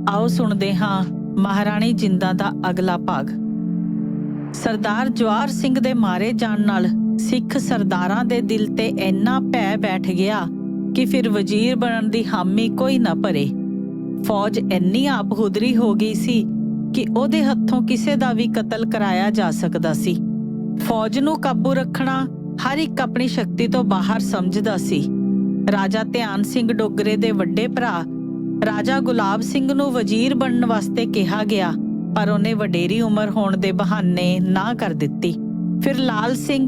आओ सुनते हाँ महाराणी जिंदा दा अगला भाग। सरदार जवाहर सिंह दे मारे जाण नाल सिख सरदारां दे दिल ते इन्ना भै बैठ गया कि फिर वजीर बनन दी हामी कोई ना भरे। फौज इन्नी आपहुदरी हो गई सी कि ओदे हत्थों किसे दा भी कतल कराया जा सकदा सी। फौज नूं काबू रखना हर एक अपनी शक्ति तो बाहर समझदा सी। राजा ध्यान सिंह डोगरे दे वड्डे भरा राजा गुलाब सिंह नूं वजीर बनन वास्ते कहा गया, पर उन्हें वडेरी उम्र होण दे बहाने ना कर दित्ती। फिर लाल सिंह,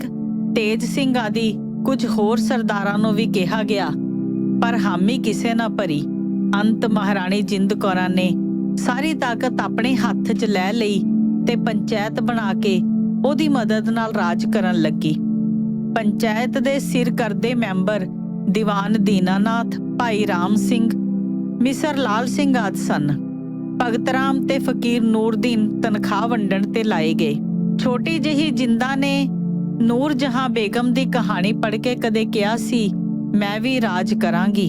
तेज सिंह आदि कुछ होर सरदारां नूं भी कहा गया, पर हामी किसे ना भरी। अंत महाराणी जिंद कौरां ने सारी ताकत अपने हत्थ च लै लई ते पंचायत बना के ओदी मदद नाल राज करन लगी। पंचायत दे सिर करदे मैंबर दीवान दीनानाथ, भाई राम सिंह, मिसर लाल सिंह आदि सन। भगत राम ते फकीर नूरदीन तनख्वाह वंडण ते लाए गए। छोटी जही जिंदा ने नूर जहां बेगम दी कहानी पढ़ के कदे किया सी, मैं भी राज करांगी।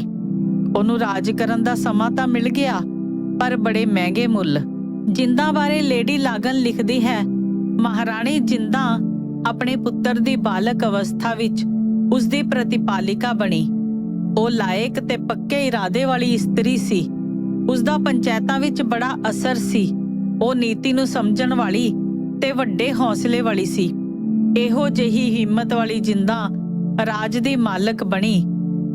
ओनू राज करन दा समा तां मिल गया, पर बड़े महंगे मुੱਲ। जिंदा बारे लेडी लागन लिखदी है, महाराणी जिंदा अपने पुत्र दी बालक अवस्था विच उसदी प्रतिपालिका बनी। ਉਹ ਲਾਇਕ ਤੇ ਪੱਕੇ ਇਰਾਦੇ ਵਾਲੀ ਇਸਤਰੀ ਸੀ। ਉਸਦਾ ਪੰਚਾਇਤਾਂ ਵਿੱਚ ਬੜਾ ਅਸਰ ਸੀ। ਉਹ ਨੀਤੀ ਨੂੰ ਸਮਝਣ ਵਾਲੀ ਤੇ ਵੱਡੇ ਹੌਸਲੇ ਵਾਲੀ ਸੀ। ਇਹੋ ਜਿਹੀ ਹਿੰਮਤ ਵਾਲੀ ਜਿੰਦਾ ਰਾਜ ਦੀ ਮਾਲਕ ਬਣੀ,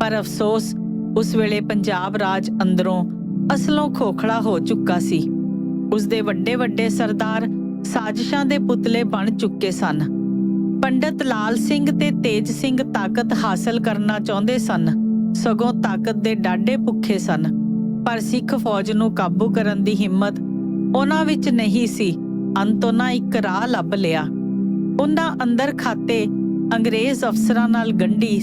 ਪਰ ਅਫਸੋਸ ਉਸ ਵੇਲੇ ਪੰਜਾਬ ਰਾਜ ਅੰਦਰੋਂ ਅਸਲੋਂ ਖੋਖਲਾ ਹੋ ਚੁੱਕਾ ਸੀ। ਉਸਦੇ ਵੱਡੇ ਵੱਡੇ ਸਰਦਾਰ ਸਾਜ਼ਿਸ਼ਾਂ ਦੇ ਪੁਤਲੇ ਬਣ ਚੁੱਕੇ ਸਨ। ਪੰਡਤ ਲਾਲ ਸਿੰਘ ਤੇ ਤੇਜ ਸਿੰਘ ਤਾਕਤ ਹਾਸਲ ਕਰਨਾ ਚਾਹੁੰਦੇ ਸਨ, ਸਗੋਂ ਤਾਕਤ ਦੇ ਡਾਢੇ ਭੁੱਖੇ ਸਨ। ਪਰ ਸਿੱਖ ਫੌਜ ਨੂੰ ਕਾਬੂ ਕਰਨ ਦੀ ਹਿੰਮਤ ਉਹਨਾਂ ਵਿੱਚ ਨਹੀਂ ਸੀ। ਅੰਤ ਉਹਨਾਂ ਇੱਕ ਰਾਹ ਲੱਭ ਲਿਆ। ਉਹਨਾਂ ਅੰਦਰ ਖਾਤੇ ਅੰਗਰੇਜ਼ ਅਫਸਰਾਂ ਨਾਲ ਗੰਢੀ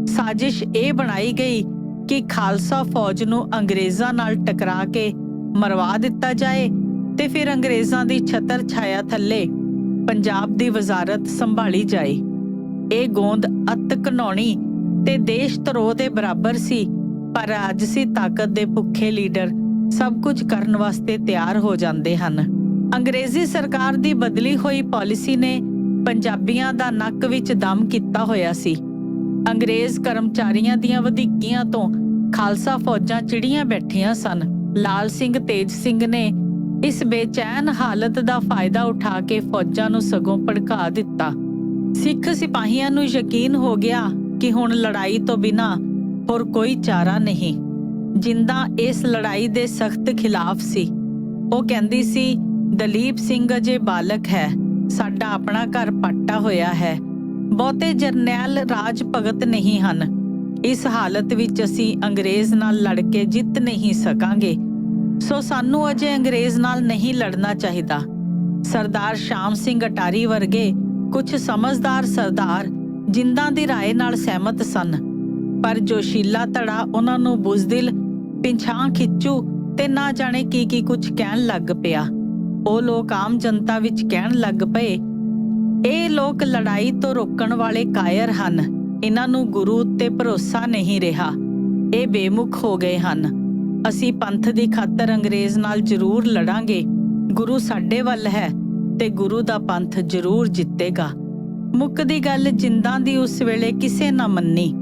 ਸਾਜ਼ਿਸ਼ ਇਹ ਬਣਾਈ ਗਈ ਕਿ ਖਾਲਸਾ ਫੌਜ ਨੂੰ ਅੰਗਰੇਜ਼ਾਂ ਨਾਲ ਟਕਰਾ ਕੇ ਮਰਵਾ ਦਿੱਤਾ ਜਾਏ ਤੇ ਫਿਰ ਅੰਗਰੇਜ਼ਾਂ ਦੀ ਛਤਰ ਛਾਇਆ ਥੱਲੇ ਪੰਜਾਬ ਦੀ ਵਜ਼ਾਰਤ ਸੰਭਾਲੀ ਜਾਏ। ਇਹ ਗੋਂਦ ਅਤ ਘਿਨਾਉਣੀ ਤੇ ਦੇਸ਼ ਧਰੋਹ ਦੇ ਬਰਾਬਰ ਸੀ, ਪਰ ਰਾਜਸੀ ਤਾਕਤ ਦੇ ਭੁੱਖੇ ਲੀਡਰ ਸਭ ਕੁਝ ਕਰਨ ਵਾਸਤੇ ਤਿਆਰ ਹੋ ਜਾਂਦੇ ਹਨ। ਅੰਗਰੇਜ਼ੀ ਸਰਕਾਰ ਦੀ ਬਦਲੀ ਹੋਈ ਪਾਲਿਸੀ ਨੇ ਪੰਜਾਬੀਆਂ ਦਾ ਨੱਕ ਵਿੱਚ ਦਮ ਕੀਤਾ ਹੋਇਆ ਸੀ। ਅੰਗਰੇਜ਼ ਕਰਮਚਾਰੀਆਂ ਦੀਆਂ ਵਧੀਕੀਆਂ ਤੋਂ ਖਾਲਸਾ ਫੌਜਾਂ ਚਿੜੀਆਂ ਬੈਠੀਆਂ ਸਨ। ਲਾਲ ਸਿੰਘ, ਤੇਜ ਸਿੰਘ ਨੇ ਇਸ ਬੇਚੈਨ ਹਾਲਤ ਦਾ ਫਾਇਦਾ ਉਠਾ ਕੇ ਫੌਜਾਂ ਨੂੰ ਸਗੋਂ ਭੜਕਾ ਦਿੱਤਾ। ਸਿੱਖ ਸਿਪਾਹੀਆਂ ਨੂੰ ਯਕੀਨ ਹੋ ਗਿਆ ਕਿ ਹੁਣ ਲੜਾਈ ਤੋਂ ਬਿਨਾਂ ਹੋਰ ਕੋਈ ਚਾਰਾ ਨਹੀਂ। ਜਿੰਦਾ ਇਸ ਲੜਾਈ ਦੇ ਸਖਤ ਖਿਲਾਫ ਸੀ। ਉਹ ਕਹਿੰਦੀ ਸੀ, ਦਲੀਪ ਸਿੰਘ ਅਜੇ ਬਾਲਕ ਹੈ, ਸਾਡਾ ਆਪਣਾ ਘਰ ਪਾਟਾ ਹੋਇਆ ਹੈ, ਬਹੁਤੇ ਜਰਨੈਲ ਰਾਜ ਭਗਤ ਨਹੀਂ ਹਨ। ਇਸ ਹਾਲਤ ਵਿੱਚ ਅਸੀਂ ਅੰਗਰੇਜ਼ ਨਾਲ ਲੜ ਕੇ ਜਿੱਤ ਨਹੀਂ ਸਕਾਂਗੇ, ਸੋ ਸਾਨੂੰ ਅਜੇ ਅੰਗਰੇਜ਼ ਨਾਲ ਨਹੀਂ ਲੜਨਾ ਚਾਹੀਦਾ। ਸਰਦਾਰ ਸ਼ਾਮ ਸਿੰਘ ਅਟਾਰੀ ਵਰਗੇ ਕੁਝ ਸਮਝਦਾਰ ਸਰਦਾਰ ਜਿੰਦਾਂ ਦੀ ਰਾਏ ਨਾਲ ਸਹਿਮਤ ਸਨ, ਪਰ ਜੋਸ਼ੀਲਾ ਧੜਾ ਉਹਨਾਂ ਨੂੰ ਬੁਜ਼ਦਿਲ, ਪਿਛਾਂ ਖਿੱਚੂ ਤੇ ਨਾ ਜਾਣੇ ਕੀ ਕੁਝ ਕਹਿਣ ਲੱਗ ਪਿਆ। ਉਹ ਲੋਕ ਆਮ ਜਨਤਾ ਵਿੱਚ ਕਹਿਣ ਲੱਗ ਪਏ, ਇਹ ਲੋਕ ਲੜਾਈ ਤੋਂ ਰੋਕਣ ਵਾਲੇ ਕਾਇਰ ਹਨ, ਇਹਨਾਂ ਨੂੰ ਗੁਰੂ ਉੱਤੇ ਭਰੋਸਾ ਨਹੀਂ ਰਿਹਾ, ਇਹ ਬੇਮੁਖ ਹੋ ਗਏ ਹਨ। ਅਸੀਂ ਪੰਥ ਦੀ ਖਾਤਰ ਅੰਗਰੇਜ਼ ਨਾਲ ਜ਼ਰੂਰ ਲੜਾਂਗੇ, ਗੁਰੂ ਸਾਡੇ ਵੱਲ ਹੈ ਤੇ ਗੁਰੂ ਦਾ ਪੰਥ ਜ਼ਰੂਰ ਜਿੱਤੇਗਾ। ਮੁੱਕਦੀ ਗੱਲ ਜਿੰਦਾਂ ਦੀ ਉਸ ਵੇਲੇ ਕਿਸੇ ਨਾ ਮੰਨੀ।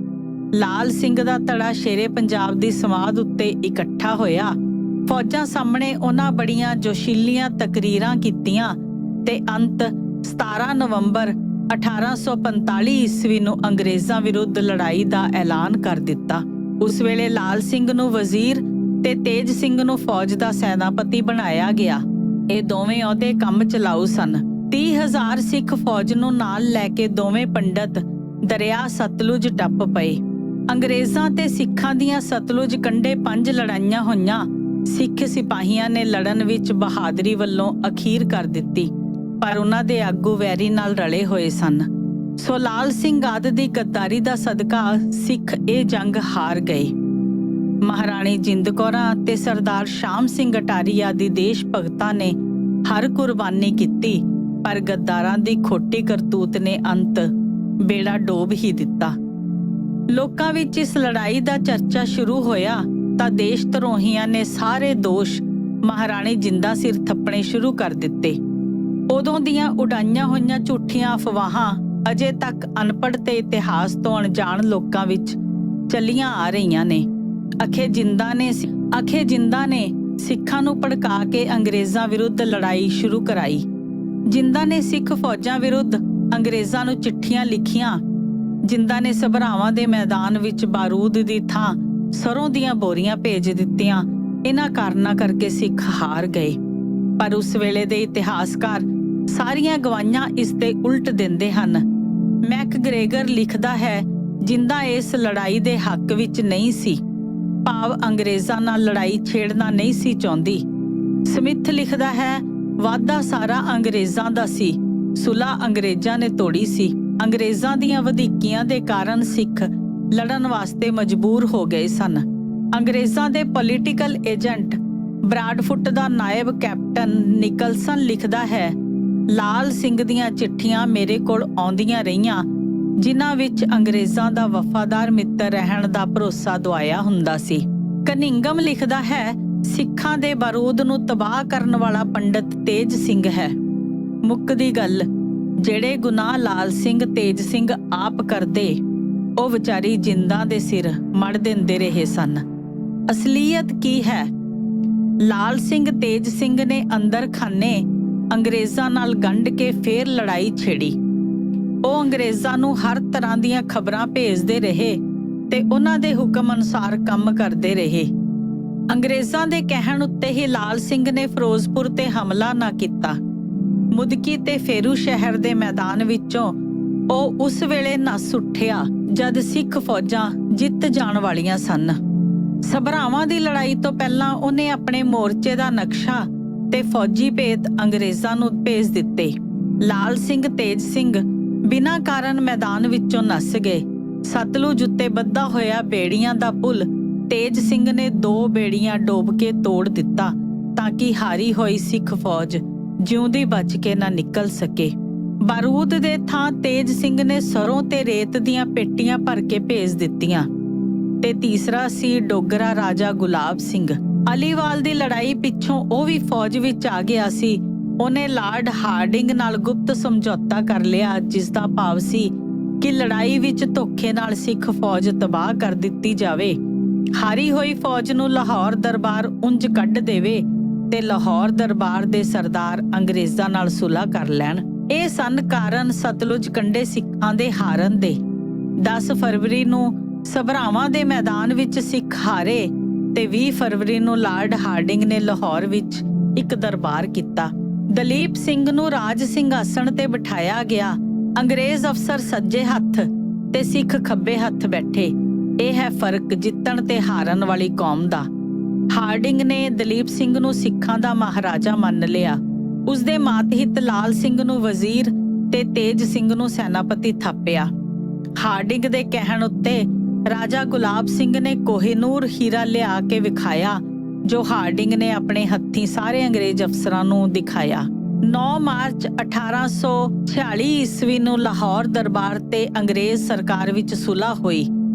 ਲਾਲ ਸਿੰਘ ਦਾ ਧੜਾ ਸ਼ੇਰੇ ਪੰਜਾਬ ਦੀ ਸਮਾਧ ਉੱਤੇ ਇਕੱਠਾ ਹੋਇਆ। ਫੌਜਾਂ ਸਾਹਮਣੇ ਉਹਨਾਂ ਬੜੀਆਂ ਜੋਸ਼ੀਲੀਆਂ ਤਕਰੀਰਾਂ ਕੀਤੀਆਂ ਤੇ ਅੰਤ 17 ਨਵੰਬਰ 1845 ਈਸਵੀ ਨੂੰ ਅੰਗਰੇਜ਼ਾਂ ਵਿਰੁੱਧ ਲੜਾਈ ਦਾ ਐਲਾਨ ਕਰ ਦਿੱਤਾ। ਉਸ ਵੇਲੇ ਲਾਲ ਸਿੰਘ ਨੂੰ ਵਜ਼ੀਰ ਤੇ ਤੇਜ ਸਿੰਘ ਨੂੰ ਫੌਜ ਦਾ ਸੈਨਾਪਤੀ ਬਣਾਇਆ ਗਿਆ। ਇਹ ਦੋਵੇਂ ਅਹੁਦੇ ਕੰਮ ਚਲਾਊ ਸਨ। 30,000 ਸਿੱਖ ਫੌਜ ਨੂੰ ਨਾਲ ਲੈ ਕੇ ਦੋਵੇਂ ਪੰਡਤ ਦਰਿਆ ਸਤਲੁਜ ਟੱਪ ਪਏ। ਅੰਗਰੇਜ਼ਾਂ ਤੇ ਸਿੱਖਾਂ ਦੀਆਂ ਸਤਲੁਜ ਕੰਢੇ 5 ਲੜਾਈਆਂ ਹੋਈਆਂ। ਸਿੱਖ ਸਿਪਾਹੀਆਂ ਨੇ ਲੜਨ ਵਿੱਚ ਬਹਾਦਰੀ ਵੱਲੋਂ ਅਖੀਰ ਕਰ ਦਿੱਤੀ, ਪਰ ਉਹਨਾਂ ਦੇ ਆਗੂ ਵੈਰੀ ਨਾਲ ਰਲੇ ਹੋਏ ਸਨ। ਸੋ ਲਾਲ ਸਿੰਘ ਆਦਿ ਦੀ ਗੱਦਾਰੀ ਦਾ ਸਦਕਾ ਸਿੱਖ ਇਹ ਜੰਗ ਹਾਰ ਗਏ। ਮਹਾਰਾਣੀ ਜਿੰਦ ਕੌਰਾਂ ਤੇ ਸਰਦਾਰ ਸ਼ਾਮ ਸਿੰਘ ਅਟਾਰੀ ਆਦਿ ਦੇਸ਼ ਭਗਤਾਂ ਨੇ ਹਰ ਕੁਰਬਾਨੀ ਕੀਤੀ, ਪਰ ਗੱਦਾਰਾਂ ਦੀ ਖੋਟੀ ਕਰਤੂਤ ਨੇ ਅੰਤ ਬੇੜਾ ਡੋਬ ਹੀ ਦਿੱਤਾ। ਲੋਕਾਂ ਵਿੱਚ ਇਸ ਲੜਾਈ ਦਾ ਚਰਚਾ ਸ਼ੁਰੂ ਹੋਇਆ ਤਾਂ ਦੇਸ਼ ਧਰੋਹੀਆਂ ਨੇ ਸਾਰੇ ਦੋਸ਼ ਮਹਾਰਾਣੀ ਜਿੰਦਾ ਸਿਰ ਥੱਪਣੇ ਸ਼ੁਰੂ ਕਰ ਦਿੱਤੇ। ਉਦੋਂ ਦੀਆਂ ਉਡਾਈਆਂ ਹੋਈਆਂ ਝੂਠੀਆਂ ਅਫਵਾਹਾਂ ਅਜੇ ਤੱਕ ਅਨਪੜ੍ਹ ਤੇ ਇਤਿਹਾਸ ਤੋਂ ਅਣਜਾਣ ਲੋਕਾਂ ਵਿੱਚ ਚੱਲੀਆਂ ਆ ਰਹੀਆਂ ਨੇ। ਅਖੇ ਜਿੰਦਾ ਨੇ ਸਿੱਖਾਂ ਨੂੰ ਭੜਕਾ ਕੇ ਅੰਗਰੇਜ਼ਾਂ ਵਿਰੁੱਧ ਲੜਾਈ ਸ਼ੁਰੂ ਕਰਾਈ। ਜਿੰਦਾ ਨੇ ਸਿੱਖ ਫੌਜਾਂ ਵਿਰੁੱਧ ਅੰਗਰੇਜ਼ਾਂ ਨੂੰ ਚਿੱਠੀਆਂ ਲਿਖੀਆਂ। ਜਿੰਦਾ ਨੇ ਸਭਰਾਵਾਂ ਦੇ ਮੈਦਾਨ ਵਿੱਚ ਬਾਰੂਦ ਦੀ ਥਾਂ ਸਰੋਂ ਦੀਆਂ ਬੋਰੀਆਂ ਭੇਜ ਦਿੱਤੀਆਂ। ਇਹਨਾਂ ਕਾਰਨਾਂ ਕਰਕੇ ਸਿੱਖ ਹਾਰ ਗਏ। ਪਰ ਉਸ ਵੇਲੇ ਦੇ ਇਤਿਹਾਸਕਾਰ ਸਾਰੀਆਂ ਗਵਾਹੀਆਂ ਇਸ ਦੇ ਉਲਟ ਦਿੰਦੇ ਹਨ। ਮੈਕਗ੍ਰੇਗਰ ਲਿਖਦਾ ਹੈ, ਜਿੰਦਾ ਇਸ ਲੜਾਈ ਦੇ ਹੱਕ ਵਿੱਚ ਨਹੀਂ ਸੀ, ਭਾਵ ਅੰਗਰੇਜ਼ਾਂ ਨਾਲ ਲੜਾਈ ਛੇੜਨਾ ਨਹੀਂ ਸੀ ਚਾਹੁੰਦੀ। ਸਮਿਥ ਲਿਖਦਾ ਹੈ, ਵਾਧਾ ਸਾਰਾ ਅੰਗਰੇਜ਼ਾਂ ਦਾ ਸੀ, ਸੁਲ੍ਹਾ ਅੰਗਰੇਜ਼ਾਂ ਨੇ ਤੋੜੀ ਸੀ। ਅੰਗਰੇਜ਼ਾਂ ਦੀਆਂ ਵਧੀਕੀਆਂ ਦੇ ਕਾਰਨ ਸਿੱਖ ਲੜਨ ਵਾਸਤੇ ਮਜਬੂਰ ਹੋ ਗਏ ਸਨ। ਅੰਗਰੇਜ਼ਾਂ ਦੇ ਪੋਲੀਟੀਕਲ ਏਜੰਟ ਬਰਾਡਫੁੱਟ ਦਾ ਨਾਇਬ ਕੈਪਟਨ ਨਿਕਲਸਨ ਲਿਖਦਾ ਹੈ, ਲਾਲ ਸਿੰਘ ਦੀਆਂ ਚਿੱਠੀਆਂ ਮੇਰੇ ਕੋਲ ਆਉਂਦੀਆਂ ਰਹੀਆਂ, ਜਿਨ੍ਹਾਂ ਵਿੱਚ ਅੰਗਰੇਜ਼ਾਂ ਦਾ ਵਫਾਦਾਰ ਮਿੱਤਰ ਰਹਿਣ ਦਾ ਭਰੋਸਾ ਦਵਾਇਆ ਹੁੰਦਾ ਸੀ। ਕਨਿੰਗਮ ਲਿਖਦਾ ਹੈ, ਸਿੱਖਾਂ ਦੇ ਬਾਰੂਦ ਨੂੰ ਤਬਾਹ ਕਰਨ ਵਾਲਾ ਪੰਡਤ ਤੇਜ ਸਿੰਘ ਹੈ। ਮੁੱਕਦੀ ਗੱਲ, ਜਿਹੜੇ ਗੁਨਾਹ ਲਾਲ ਸਿੰਘ ਤੇਜ ਸਿੰਘ ਆਪ ਕਰਦੇ, ਉਹ ਵਿਚਾਰੀ ਜਿੰਦਾਂ ਦੇ ਸਿਰ ਮੜ ਦਿੰਦੇ ਰਹੇ ਸਨ। ਅਸਲੀਅਤ ਕੀ ਹੈ? ਲਾਲ ਸਿੰਘ ਤੇਜ ਸਿੰਘ ਨੇ ਅੰਦਰ ਖਾਨੇ ਅੰਗਰੇਜ਼ਾਂ ਨਾਲ ਗੰਢ ਕੇ ਫੇਰ ਲੜਾਈ ਛੇੜੀ। ਉਹ ਅੰਗਰੇਜ਼ਾਂ ਨੂੰ ਹਰ ਤਰ੍ਹਾਂ ਦੀਆਂ ਖਬਰਾਂ ਭੇਜਦੇ ਰਹੇ ਤੇ ਉਹਨਾਂ ਦੇ ਹੁਕਮ ਅਨੁਸਾਰ ਕੰਮ ਕਰਦੇ ਰਹੇ। ਅੰਗਰੇਜ਼ਾਂ ਦੇ ਕਹਿਣ ਉੱਤੇ ਹੀ ਲਾਲ ਸਿੰਘ ਨੇ ਫਿਰੋਜ਼ਪੁਰ ਤੇ ਹਮਲਾ ਨਾ ਕੀਤਾ। ਮੁਦਕੀ ਤੇ ਫੇਰੂ ਸ਼ਹਿਰ ਦੇ ਮੈਦਾਨ ਵਿੱਚੋਂ ਉਹ ਉਸ ਵੇਲੇ ਨੱਸ ਉੱਠਿਆ ਜਦ ਸਿੱਖ ਫੌਜਾਂ ਜਿੱਤ ਜਾਣ ਵਾਲੀਆਂ ਸਨ। ਸਭਰਾਵਾਂ ਦੀ ਲੜਾਈ ਤੋਂ ਪਹਿਲਾਂ ਉਹਨੇ ਆਪਣੇ ਮੋਰਚੇ ਦਾ ਨਕਸ਼ਾ ਤੇ ਫੌਜੀ ਭੇਤ ਅੰਗਰੇਜ਼ਾਂ ਨੂੰ ਭੇਜ ਦਿੱਤੇ। ਲਾਲ ਸਿੰਘ ਤੇਜ ਸਿੰਘ ਬਿਨਾਂ ਕਾਰਨ ਮੈਦਾਨ ਵਿੱਚੋਂ ਨੱਸ ਗਏ। ਸਤਲੁਜ ਉੱਤੇ ਬੱਧਾ ਹੋਇਆ ਬੇੜੀਆਂ ਦਾ ਪੁਲ ਤੇਜ ਸਿੰਘ ਨੇ 2 ਬੇੜੀਆਂ ਡੋਬ ਕੇ ਤੋੜ ਦਿੱਤਾ ਤਾਂ ਕਿ ਹਾਰੀ ਹੋਈ ਸਿੱਖ ਫੌਜ ਜਿਉਂਦੀ ਬਚ ਕੇ ਨਾ ਨਿਕਲ ਸਕੇ। ਬਾਰੂਦ ਦੇ ਥਾਂ ਤੇਜ ਸਿੰਘ ਨੇ ਸਰੋਂ ਤੇ ਰੇਤ ਦੀਆਂ ਪੇਟੀਆਂ ਭਰ ਕੇ ਭੇਜ ਦਿੱਤੀਆਂ। ਤੇ ਤੀਸਰਾ ਸੀ ਡੋਗਰਾ ਰਾਜਾ ਗੁਲਾਬ ਸਿੰਘ। ਅਲੀਵਾਲ ਦੀ ਲੜਾਈ ਪਿੱਛੋਂ ਉਹ ਵੀ ਫੌਜ ਵਿੱਚ ਆ ਗਿਆ ਸੀ। ਉਹਨੇ ਲਾਰਡ ਹਾਰਡਿੰਗ ਨਾਲ ਗੁਪਤ ਸਮਝੌਤਾ ਕਰ ਲਿਆ, ਜਿਸ ਦਾ ਭਾਵ ਸੀ ਕਿ ਲੜਾਈ ਵਿੱਚ ਧੋਖੇ ਨਾਲ ਸਿੱਖ ਫੌਜ ਤਬਾਹ ਕਰ ਦਿੱਤੀ ਜਾਵੇ। ਹਾਰੀ ਹੋਈ ਫੌਜ ਨੂੰ ਲਾਹੌਰ ਦਰਬਾਰ ਉਂਝ ਕੱਢ ਦੇਵੇ ਤੇ ਲਾਹੌਰ ਦਰਬਾਰ ਦੇ ਸਰਦਾਰ ਅੰਗਰੇਜ਼ਾਂ ਨਾਲ ਸੁਲ੍ਹਾ ਕਰ ਲੈਣ। ਇਹ ਸਨ ਕਾਰਨ ਸਤਲੁਜ ਕੰਢੇ ਸਿੱਖਾਂ ਦੇ ਹਾਰਨ ਦੇ। 10 ਫਰਵਰੀ ਨੂੰ ਸਭਰਾਵਾਂ ਦੇ ਮੈਦਾਨ ਵਿੱਚ ਸਿੱਖ ਹਾਰੇ ਤੇ 20 ਫਰਵਰੀ ਨੂੰ ਲਾਰਡ ਹਾਰਡਿੰਗ ਨੇ ਲਾਹੌਰ ਵਿੱਚ ਇੱਕ ਦਰਬਾਰ ਕੀਤਾ। ਦਲੀਪ ਸਿੰਘ ਨੂੰ ਰਾਜ ਸਿੰਘਾਸਣ ਤੇ ਬਿਠਾਇਆ ਗਿਆ। ਅੰਗਰੇਜ਼ ਅਫਸਰ ਸੱਜੇ ਹੱਥ ਤੇ ਸਿੱਖ ਖੱਬੇ ਹੱਥ ਬੈਠੇ। ਇਹ ਹੈ ਫਰਕ ਜਿੱਤਣ ਤੇ ਹਾਰਨ ਵਾਲੀ ਕੌਮ ਦਾ। ਹਾਰਡਿੰਗ ਨੇ ਦਲੀਪ ਸਿੰਘ ਨੂੰ ਸਿੱਖਾਂ ਦਾ ਮਹਾਰਾਜਾ ਮੰਨ ਲਿਆ। ਉਸਦੇ ਮਾਤਹਿਤ ਲਾਲ ਸਿੰਘ ਨੂੰ ਵਜ਼ੀਰ ਤੇ ਤੇਜ ਸਿੰਘ ਨੂੰ ਸੈਨਾਪਤੀ ਥਾਪਿਆ। ਹਾਰਡਿੰਗ ਦੇ ਕਹਿਣ ਉੱਤੇ ਰਾਜਾ ਗੁਲਾਬ ਸਿੰਘ ਨੇ ਕੋਹਿਨੂਰ ਹੀਰਾ ਲਿਆ ਕੇ ਵਿਖਾਇਆ, ਜੋ ਹਾਰਡਿੰਗ ਨੇ ਆਪਣੇ ਹੱਥੀਂ ਸਾਰੇ ਅੰਗਰੇਜ਼ ਅਫਸਰਾਂ ਨੂੰ ਦਿਖਾਇਆ। 9 ਮਾਰਚ 1846 ਈਸਵੀ ਨੂੰ ਲਾਹੌਰ ਦਰਬਾਰ ਤੇ ਅੰਗਰੇਜ਼ ਸਰਕਾਰ ਵਿੱਚ ਸੁਲ੍ਹਾ ਹੋਈ।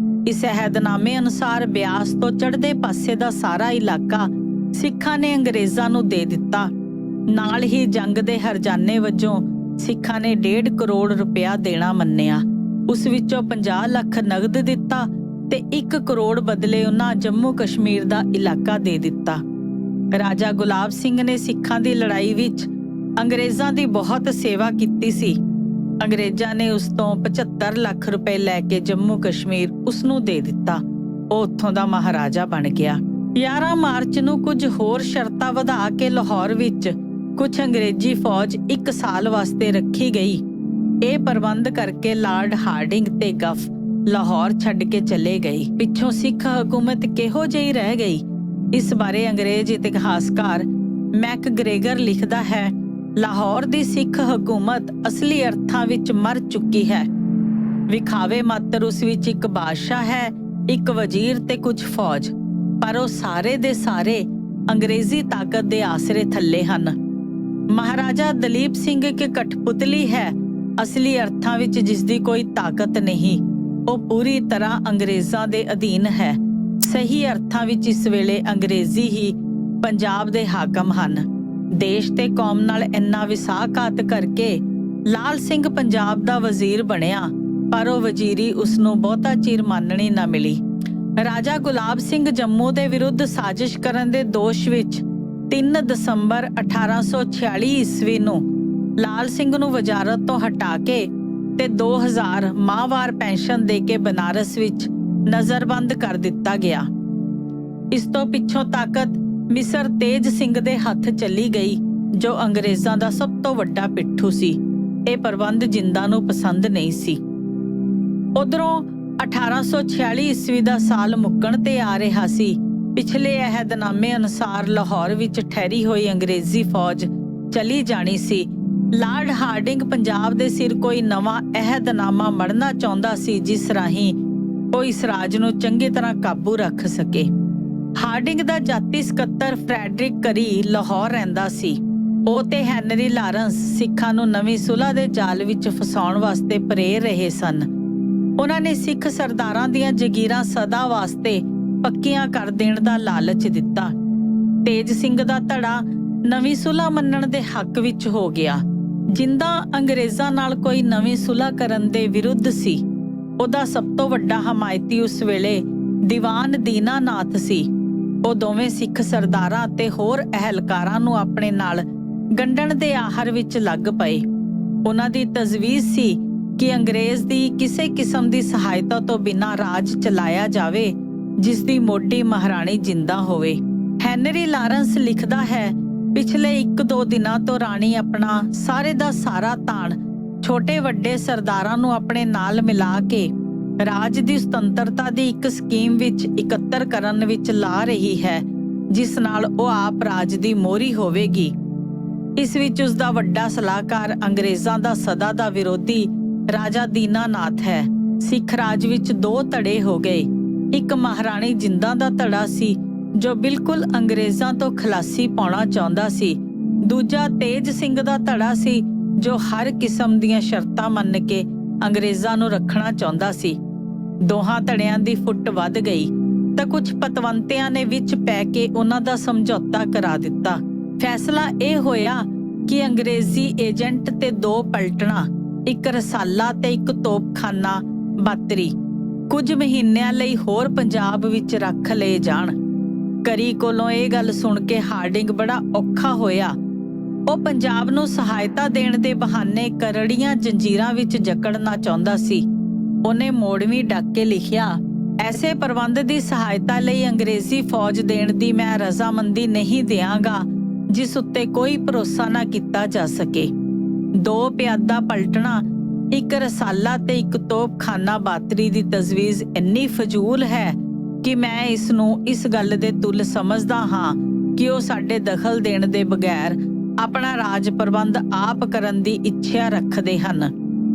ਇਸ ਅਹਿਦਨਾਮੇ ਅਨੁਸਾਰ ਬਿਆਸ ਤੋਂ ਚੜ੍ਹਦੇ ਪਾਸੇ ਦਾ ਸਾਰਾ ਇਲਾਕਾ ਸਿੱਖਾਂ ਨੇ ਅੰਗਰੇਜ਼ਾਂ ਨੂੰ ਦੇ ਦਿੱਤਾ। ਨਾਲ ਹੀ ਜੰਗ ਦੇ ਹਰਜਾਨੇ ਵਜੋਂ ਸਿੱਖਾਂ ਨੇ 1.5 ਕਰੋੜ ਰੁਪਇਆ ਦੇਣਾ ਮੰਨਿਆ। ਉਸ ਵਿੱਚੋਂ 50 ਲੱਖ ਨਗਦ ਦਿੱਤਾ ਤੇ 1 ਕਰੋੜ ਬਦਲੇ ਉਹਨਾਂ ਜੰਮੂ ਕਸ਼ਮੀਰ ਦਾ ਇਲਾਕਾ ਦੇ ਦਿੱਤਾ। ਰਾਜਾ ਗੁਲਾਬ ਸਿੰਘ ਨੇ ਸਿੱਖਾਂ ਦੀ ਲੜਾਈ ਵਿੱਚ ਅੰਗਰੇਜ਼ਾਂ ਦੀ ਬਹੁਤ ਸੇਵਾ ਕੀਤੀ ਸੀ। ਅੰਗਰੇਜ਼ਾਂ ਨੇ ਉਸ ਤੋਂ 75 ਲੱਖ ਰੁਪਏ ਲੈ ਕੇ ਜੰਮੂ ਕਸ਼ਮੀਰ ਉਸ ਨੂੰ ਦੇ ਦਿੱਤਾ। ਉਹ ਉੱਥੋਂ ਦਾ ਮਹਾਰਾਜਾ ਬਣ ਗਿਆ। 11 ਮਾਰਚ ਨੂੰ ਕੁਝ ਹੋਰ ਸ਼ਰਤਾਂ ਵਧਾ ਕੇ ਲਾਹੌਰ ਵਿੱਚ ਕੁਝ ਅੰਗਰੇਜ਼ੀ ਫੌਜ 1 ਸਾਲ ਵਾਸਤੇ ਰੱਖੀ ਗਈ। ਇਹ ਪ੍ਰਬੰਧ ਕਰਕੇ ਲਾਰਡ ਹਾਰਡਿੰਗ ਤੇ ਗੱਫ ਲਾਹੌਰ ਛੱਡ ਕੇ ਚਲੇ ਗਏ। ਪਿੱਛੋਂ ਸਿੱਖ ਹਕੂਮਤ ਕਿਹੋ ਜਿਹੀ ਰਹਿ ਗਈ, ਇਸ ਬਾਰੇ ਅੰਗਰੇਜ਼ ਇਤਿਹਾਸਕਾਰ ਮੈਕਗ੍ਰੇਗਰ ਲਿਖਦਾ ਹੈ, ਲਾਹੌਰ ਦੀ ਸਿੱਖ ਹਕੂਮਤ ਅਸਲੀ ਅਰਥਾਂ ਵਿੱਚ ਮਰ ਚੁੱਕੀ ਹੈ। ਵਿਖਾਵੇ ਮਾਤਰ ਉਸ ਵਿੱਚ ਇੱਕ ਬਾਦਸ਼ਾਹ ਹੈ, ਇੱਕ ਵਜ਼ੀਰ ਤੇ ਕੁਝ ਫੌਜ, ਪਰ ਉਹ ਸਾਰੇ ਦੇ ਸਾਰੇ ਅੰਗਰੇਜ਼ੀ ਤਾਕਤ ਦੇ ਆਸਰੇ ਥੱਲੇ ਹਨ। ਮਹਾਰਾਜਾ ਦਲੀਪ ਸਿੰਘ ਇੱਕ ਕਠਪੁਤਲੀ ਹੈ, ਅਸਲੀ ਅਰਥਾਂ ਵਿੱਚ ਜਿਸ ਦੀ ਕੋਈ ਤਾਕਤ ਨਹੀਂ। ਉਹ ਪੂਰੀ ਤਰ੍ਹਾਂ ਅੰਗਰੇਜ਼ਾਂ ਦੇ ਅਧੀਨ ਹੈ। ਸਹੀ ਅਰਥਾਂ ਵਿੱਚ ਇਸ ਵੇਲੇ ਅੰਗਰੇਜ਼ੀ ਹੀ ਪੰਜਾਬ ਦੇ ਹਾਕਮ ਹਨ। ਦੇਸ਼ ਤੇ ਕੌਮ ਨਾਲ ਇੰਨਾ ਵਿਸ਼ਵਾਸਘਾਤ ਕਰਕੇ ਲਾਲ ਸਿੰਘ ਪੰਜਾਬ ਦਾ ਵਜ਼ੀਰ ਬਣਿਆ, ਪਰ ਉਹ ਵਜ਼ੀਰੀ ਉਸ ਨੂੰ ਬਹੁਤਾ ਚਿਰ ਮੰਨਣੀ ਨਾ ਮਿਲੀ। ਰਾਜਾ ਗੁਲਾਬ ਸਿੰਘ ਜੰਮੂ ਦੇ ਵਿਰੁੱਧ ਸਾਜ਼ਿਸ਼ ਕਰਨ ਦੇ ਦੋਸ਼ ਵਿੱਚ 3 ਦਸੰਬਰ 1846 ਈਸਵੀ ਨੂੰ ਲਾਲ ਸਿੰਘ ਨੂੰ ਵਜ਼ਾਰਤ ਤੋਂ ਹਟਾ ਕੇ ਤੇ 2000 ਮਾਹਵਾਰ ਪੈਨਸ਼ਨ ਦੇ ਕੇ ਬਨਾਰਸ ਵਿੱਚ ਨਜ਼ਰਬੰਦ ਕਰ ਦਿੱਤਾ ਗਿਆ। ਇਸ ਤੋਂ ਪਿੱਛੋਂ ਤਾਕਤ ਮਿਸਰ ਤੇਜ ਸਿੰਘ ਦੇ ਹੱਥ ਚਲੀ ਗਈ, ਜੋ ਅੰਗਰੇਜ਼ਾਂ ਦਾ ਸਭ ਤੋਂ ਵੱਡਾ ਪਿੱਠੂ ਸੀ। ਇਹ ਪ੍ਰਬੰਧ ਜਿੰਦਾ ਨੂੰ ਪਸੰਦ ਨਹੀਂ ਸੀ। ਉਧਰੋਂ 1846 ਈਸਵੀ ਦਾ ਸਾਲ ਮੁੱਕਣ ਤੇ ਆ ਰਿਹਾ ਸੀ। ਪਿਛਲੇ ਅਹਿਦਨਾਮੇ ਅਨੁਸਾਰ ਲਾਹੌਰ ਵਿੱਚ ਠਹਿਰੀ ਹੋਈ ਅੰਗਰੇਜ਼ੀ ਫੌਜ ਚਲੀ ਜਾਣੀ ਸੀ। ਲਾਰਡ ਹਾਰਡਿੰਗ ਪੰਜਾਬ ਦੇ ਸਿਰ ਕੋਈ ਨਵਾਂ ਅਹਿਦਨਾਮਾ ਮੜਨਾ ਚਾਹੁੰਦਾ ਸੀ, ਜਿਸ ਰਾਹੀਂ ਉਹ ਇਸ ਰਾਜ ਨੂੰ ਚੰਗੀ ਤਰ੍ਹਾਂ ਕਾਬੂ ਰੱਖ ਸਕੇ। ਹਾਰਡਿੰਗ ਦਾ ਜਾਤੀ ਸਕੱਤਰ ਫਰੈਡਰਿਕ ਕਰੀ ਲਾਹੌਰ ਰਹਿੰਦਾ ਸੀ। ਉਹ ਤੇ ਹੈਨਰੀ ਲਾਰੈਂਸ ਸਿੱਖਾਂ ਨੂੰ ਨਵੀਂ ਸੁਲ੍ਹਾ ਦੇ ਜਾਲ ਵਿੱਚ ਫਸਾਉਣ ਵਾਸਤੇ ਪ੍ਰੇਰ ਰਹੇ ਸਨ। ਉਹਨਾਂ ਨੇ ਸਿੱਖ ਸਰਦਾਰਾਂ ਦੀਆਂ ਜਗੀਰਾਂ ਸਦਾ ਵਾਸਤੇ ਪੱਕੀਆਂ ਕਰ ਦੇਣ ਦਾ ਲਾਲਚ ਦਿੱਤਾ। ਤੇਜ ਸਿੰਘ ਦਾ ਧੜਾ ਨਵੀਂ ਸੁਲ੍ਹਾ ਮੰਨਣ ਦੇ ਹੱਕ ਵਿੱਚ ਹੋ ਗਿਆ। ਜਿੰਦਾ ਅੰਗਰੇਜ਼ਾਂ ਨਾਲ ਕੋਈ ਨਵੀਂ ਸੁਲ੍ਹਾ ਕਰਨ ਦੇ ਵਿਰੁੱਧ ਸੀ। ਉਹਦਾ ਸਭ ਤੋਂ ਵੱਡਾ ਹਮਾਇਤੀ ਉਸ ਵੇਲੇ ਦੀਵਾਨ ਦੀਨਾਨਾਥ ਸੀ। ਉਹ ਦੋਵੇਂ ਸਿੱਖ ਸਰਦਾਰਾਂ ਅਤੇ ਹੋਰ ਅਹਿਲਕਾਰਾਂ ਨੂੰ ਆਪਣੇ ਨਾਲ ਗੰਢਣ ਦੇ ਆਹਰ ਵਿੱਚ ਲੱਗ ਪਏ। ਉਹਨਾਂ ਦੀ ਤਜਵੀਜ਼ ਸੀ ਕਿ ਅੰਗਰੇਜ਼ ਦੀ ਕਿਸੇ ਕਿਸਮ ਦੀ ਸਹਾਇਤਾ ਤੋਂ ਬਿਨਾਂ ਰਾਜ ਚਲਾਇਆ ਜਾਵੇ, ਜਿਸ ਦੀ ਮੋਢੀ ਮਹਾਰਾਣੀ ਜਿੰਦਾ ਹੋਵੇ। ਹੈਨਰੀ ਲਾਰੈਂਸ ਲਿਖਦਾ ਹੈ, ਪਿਛਲੇ 1-2 ਦਿਨਾਂ ਤੋਂ ਰਾਣੀ ਆਪਣਾ ਸਾਰੇ ਦਾ ਸਾਰਾ ਧਨ ਛੋਟੇ ਵੱਡੇ ਸਰਦਾਰਾਂ ਨੂੰ ਆਪਣੇ ਨਾਲ ਮਿਲਾ ਕੇ ਰਾਜ ਦੀ ਸੁਤੰਤਰਤਾ ਦੀ ਇੱਕ ਸਕੀਮ ਵਿੱਚ ਇਕੱਤਰ ਕਰਨ ਵਿੱਚ ਲਾ ਰਹੀ ਹੈ, ਜਿਸ ਨਾਲ ਉਹ ਆਪ ਰਾਜ ਦੀ ਮੋਹਰੀ ਹੋਵੇਗੀ। ਇਸ ਵਿੱਚ ਉਸ ਦਾ ਵੱਡਾ ਸਲਾਹਕਾਰ ਅੰਗਰੇਜ਼ਾਂ ਦਾ ਸਦਾ ਦਾ ਵਿਰੋਧੀ ਰਾਜਾ ਦੀਨਾਨਾਥ ਹੈ। ਸਿੱਖ ਰਾਜ ਵਿੱਚ 2 ਧੜੇ ਹੋ ਗਏ। ਇੱਕ ਮਹਾਰਾਣੀ ਜਿੰਦਾ ਦਾ ਧੜਾ ਸੀ, ਜੋ ਬਿਲਕੁਲ ਅੰਗਰੇਜ਼ਾਂ ਤੋਂ ਖਲਾਸੀ ਪਾਉਣਾ ਚਾਹੁੰਦਾ ਸੀ। ਦੂਜਾ ਤੇਜ ਸਿੰਘ ਦਾ ਧੜਾ ਸੀ, ਜੋ ਹਰ ਕਿਸਮ ਦੀਆਂ ਸ਼ਰਤਾਂ ਮੰਨ ਕੇ ਅੰਗਰੇਜ਼ਾਂ ਨੂੰ ਰੱਖਣਾ ਚਾਹੁੰਦਾ ਸੀ। ਦੋਹਾਂ ਧੜਿਆਂ ਦੀ ਫੁੱਟ ਵੱਧ ਗਈ ਤਾਂ ਕੁਝ ਪਤਵੰਤਿਆਂ ਨੇ ਵਿੱਚ ਪੈ ਕੇ ਉਹਨਾਂ ਦਾ ਸਮਝੌਤਾ ਕਰਾ ਦਿੱਤਾ। ਫੈਸਲਾ ਇਹ ਹੋਇਆ ਕਿ ਅੰਗਰੇਜ਼ੀ ਏਜੰਟ ਤੇ 2 ਪਲਟਣਾ, ਇੱਕ ਰਸਾਲਾ ਤੇ ਇੱਕ ਤੋਪਖਾਨਾ ਬਾਤਰੀ ਕੁਝ ਮਹੀਨਿਆਂ ਲਈ ਹੋਰ ਪੰਜਾਬ ਵਿੱਚ ਰੱਖ ਲਏ ਜਾਣ। ਕਰੀ ਕੋਲੋਂ ਇਹ ਗੱਲ ਸੁਣ ਕੇ ਹਾਰਡਿੰਗ ਬੜਾ ਔਖਾ ਹੋਇਆ। ਉਹ ਪੰਜਾਬ ਨੂੰ ਸਹਾਇਤਾ ਦੇਣ ਦੇ ਬਹਾਨੇ ਕਰੜੀਆਂ ਜੰਜੀਰਾਂ ਵਿੱਚ ਜਕੜਨਾ ਚਾਹੁੰਦਾ ਸੀ। ਉਹਨੇ ਮੋੜਵੀਂ ਡੱਕ ਕੇ ਲਿਖਿਆ, ਐਸੇ ਪ੍ਰਬੰਧ ਦੀ ਸਹਾਇਤਾ ਲਈ ਅੰਗਰੇਜ਼ੀ ਫੌਜ ਦੇਣ ਦੀ ਮੈਂ ਰਜ਼ਾਮੰਦੀ ਨਹੀਂ ਦਿਆਂਗਾ, ਜਿਸ ਉੱਤੇ ਕੋਈ ਭਰੋਸਾ ਨਾ ਕੀਤਾ ਜਾ ਸਕੇ। 2 ਪਿਆਦਾ ਪਲਟਣਾ, ਇੱਕ ਰਸਾਲਾ ਤੇ ਇੱਕ ਤੋਪਖਾਨਾ ਬਾਤਰੀ ਦੀ ਤਜਵੀਜ਼ ਇੰਨੀ ਫਜ਼ੂਲ ਹੈ ਕਿ ਮੈਂ ਇਸ ਨੂੰ ਇਸ ਗੱਲ ਦੇ ਤੁੱਲ ਸਮਝਦਾ ਹਾਂ ਕਿ ਉਹ ਸਾਡੇ ਦਖਲ ਦੇਣ ਦੇ ਬਗੈਰ ਆਪਣਾ ਰਾਜ ਪ੍ਰਬੰਧ ਆਪ ਕਰਨ ਦੀ ਇੱਛਾ ਰੱਖਦੇ ਹਨ।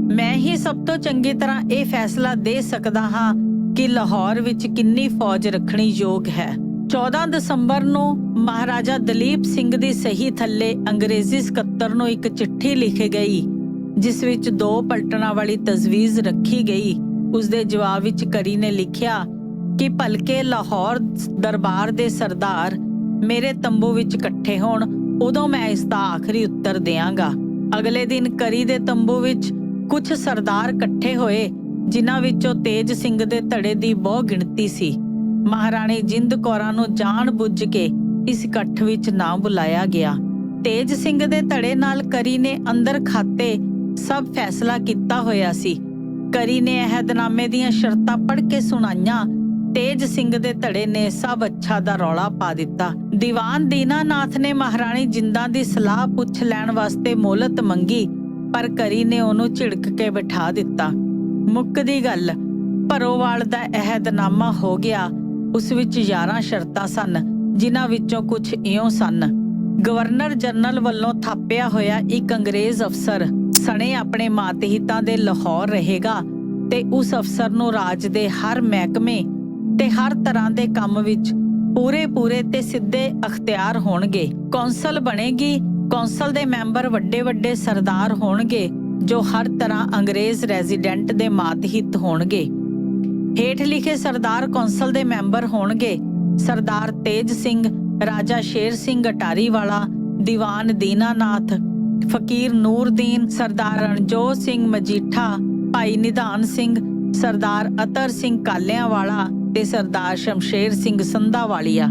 ਮੈਂ ਹੀ ਸਭ ਤੋਂ ਚੰਗੀ ਤਰ੍ਹਾਂ ਇਹ ਫੈਸਲਾ ਦੇ ਸਕਦਾ ਹਾਂ ਕਿ ਲਾਹੌਰ ਵਿੱਚ ਕਿੰਨੀ ਫੌਜ ਰੱਖਣੀ ਯੋਗ ਹੈ। 14 ਦਸੰਬਰ ਨੂੰ ਮਹਾਰਾਜਾ ਦਲੀਪ ਸਿੰਘ ਦੀ ਸਹੀ ਥੱਲੇ ਅੰਗਰੇਜ਼ੀ ਸਕੱਤਰ ਨੂੰ ਇੱਕ ਚਿੱਠੀ ਲਿਖੀ ਗਈ, ਜਿਸ ਵਿੱਚ 2 ਪਲਟਣਾ ਵਾਲੀ ਤਜਵੀਜ਼ ਰੱਖੀ ਗਈ। ਉਸ ਦੇ ਜਵਾਬ ਵਿੱਚ ਕਰੀ ਨੇ ਲਿਖਿਆ ਕਿ ਭਲਕੇ ਲਾਹੌਰ ਦਰਬਾਰ ਦੇ ਸਰਦਾਰ ਮੇਰੇ ਤੰਬੂ ਵਿੱਚ ਇਕੱਠੇ ਹੋਣ, ਉਦੋਂ ਮੈਂ ਇਸ ਦਾ ਆਖਰੀ ਉੱਤਰ ਦਿਆਂਗਾ। ਅਗਲੇ ਦਿਨ ਕਰੀ ਦੇ ਤੰਬੂ ਵਿੱਚ ਕੁਝ ਸਰਦਾਰ ਇਕੱਠੇ ਹੋਏ, ਜਿਨ੍ਹਾਂ ਵਿੱਚੋਂ ਤੇਜ ਸਿੰਘ ਦੇ ਧੜੇ ਦੀ ਬਹੁ ਗਿਣਤੀ ਸੀ। ਮਹਾਰਾਣੀ ਜਿੰਦ ਕੌਰਾਂ ਨੂੰ ਜਾਣ ਬੁੱਝ ਕੇ ਇਸ ਇਕੱਠ ਵਿੱਚ ਨਾ ਬੁਲਾਇਆ ਗਿਆ। ਤੇਜ ਸਿੰਘ ਦੇ ਧੜੇ ਨਾਲ ਕਰੀ ਨੇ ਅੰਦਰ ਖਾਤੇ ਸਭ ਫੈਸਲਾ ਕੀਤਾ ਹੋਇਆ ਸੀ। ਕਰੀ ਨੇ ਅਹਿਦਨਾਮੇ ਦੀਆਂ ਸ਼ਰਤਾਂ ਪੜ੍ਹ ਕੇ ਸੁਣਾਈਆਂ। ਤੇਜ ਸਿੰਘ ਦੇ ਧੜੇ ਨੇ ਸਭ ਅੱਛਾ ਦਾ ਰੌਲਾ ਪਾ ਦਿੱਤਾ। ਦੀਵਾਨ ਦੀਨਾਨਾਥ ਨੇ ਮਹਾਰਾਣੀ ਜਿੰਦਾਂ ਦੀ ਸਲਾਹ ਪੁੱਛ ਲੈਣ ਵਾਸਤੇ ਮੋਹਲਤ ਮੰਗੀ, ਪਰ ਕਰੀ ਨੇ ਉਹਨੂੰ ਝਿੜਕ ਕੇ ਬਿਠਾ ਦਿੱਤਾ। ਮੁੱਕਦੀ ਗੱਲ, ਭਰੋਵਾਲ ਦਾ ਅਹਿਦਨਾਮਾ ਹੋ ਗਿਆ। ਉਸ ਵਿੱਚ 11 ਸ਼ਰਤਾਂ ਸਨ, ਜਿਨ੍ਹਾਂ ਵਿੱਚੋਂ ਕੁਝ ਇਉਂ ਸਨ। ਗਵਰਨਰ ਜਨਰਲ ਵੱਲੋਂ ਥਾਪਿਆ ਹੋਇਆ ਇੱਕ ਅੰਗਰੇਜ਼ ਅਫਸਰ ਸਣੇ ਆਪਣੇ ਮਾਤਹਿਤਾਂ ਦੇ ਲਾਹੌਰ ਰਹੇਗਾ ਤੇ ਉਸ ਅਫਸਰ ਨੂੰ ਰਾਜ ਦੇ ਹਰ ਮਹਿਕਮੇ ਤੇ ਹਰ ਤਰ੍ਹਾਂ ਦੇ ਕੰਮ ਵਿੱਚ ਪੂਰੇ ਤੇ ਸਿੱਧੇ ਅਖਤਿਆਰ ਹੋਣਗੇ। ਕੌਂਸਲ ਬਣੇਗੀ। ਕੌਂਸਲ ਦੇ ਮੈਂਬਰ ਵੱਡੇ ਸਰਦਾਰ ਹੋਣਗੇ, ਜੋ ਹਰ ਤਰ੍ਹਾਂ ਅੰਗਰੇਜ਼ ਰੈਜ਼ੀਡੈਂਟ ਦੇ ਮਾਤਹਿਤ ਹੋਣਗੇ। ਹੇਠ ਲਿਖੇ ਸਰਦਾਰ ਕੌਂਸਲ ਦੇ ਮੈਂਬਰ ਹੋਣਗੇ: ਸਰਦਾਰ ਤੇਜ ਸਿੰਘ ਰਾਜਾ ਸ਼ੇਰ ਸਿੰਘ ਅਟਾਰੀ ਵਾਲਾ, ਦੀਵਾਨ ਦੀਨਾਨਾਥ, ਫਕੀਰ ਨੂਰਦੀਨ, ਸਰਦਾਰ ਰਣਜੋਤ ਸਿੰਘ ਮਜੀਠਾ, ਭਾਈ ਨਿਧਾਨ ਸਿੰਘ, ਸਰਦਾਰ ਅਤਰ ਸਿੰਘ ਕਾਲਿਆਂਵਾਲਾ ਤੇ ਸਰਦਾਰ ਸ਼ਮਸ਼ੇਰ ਸਿੰਘ ਸੰਧਾਵਾਲੀਆ।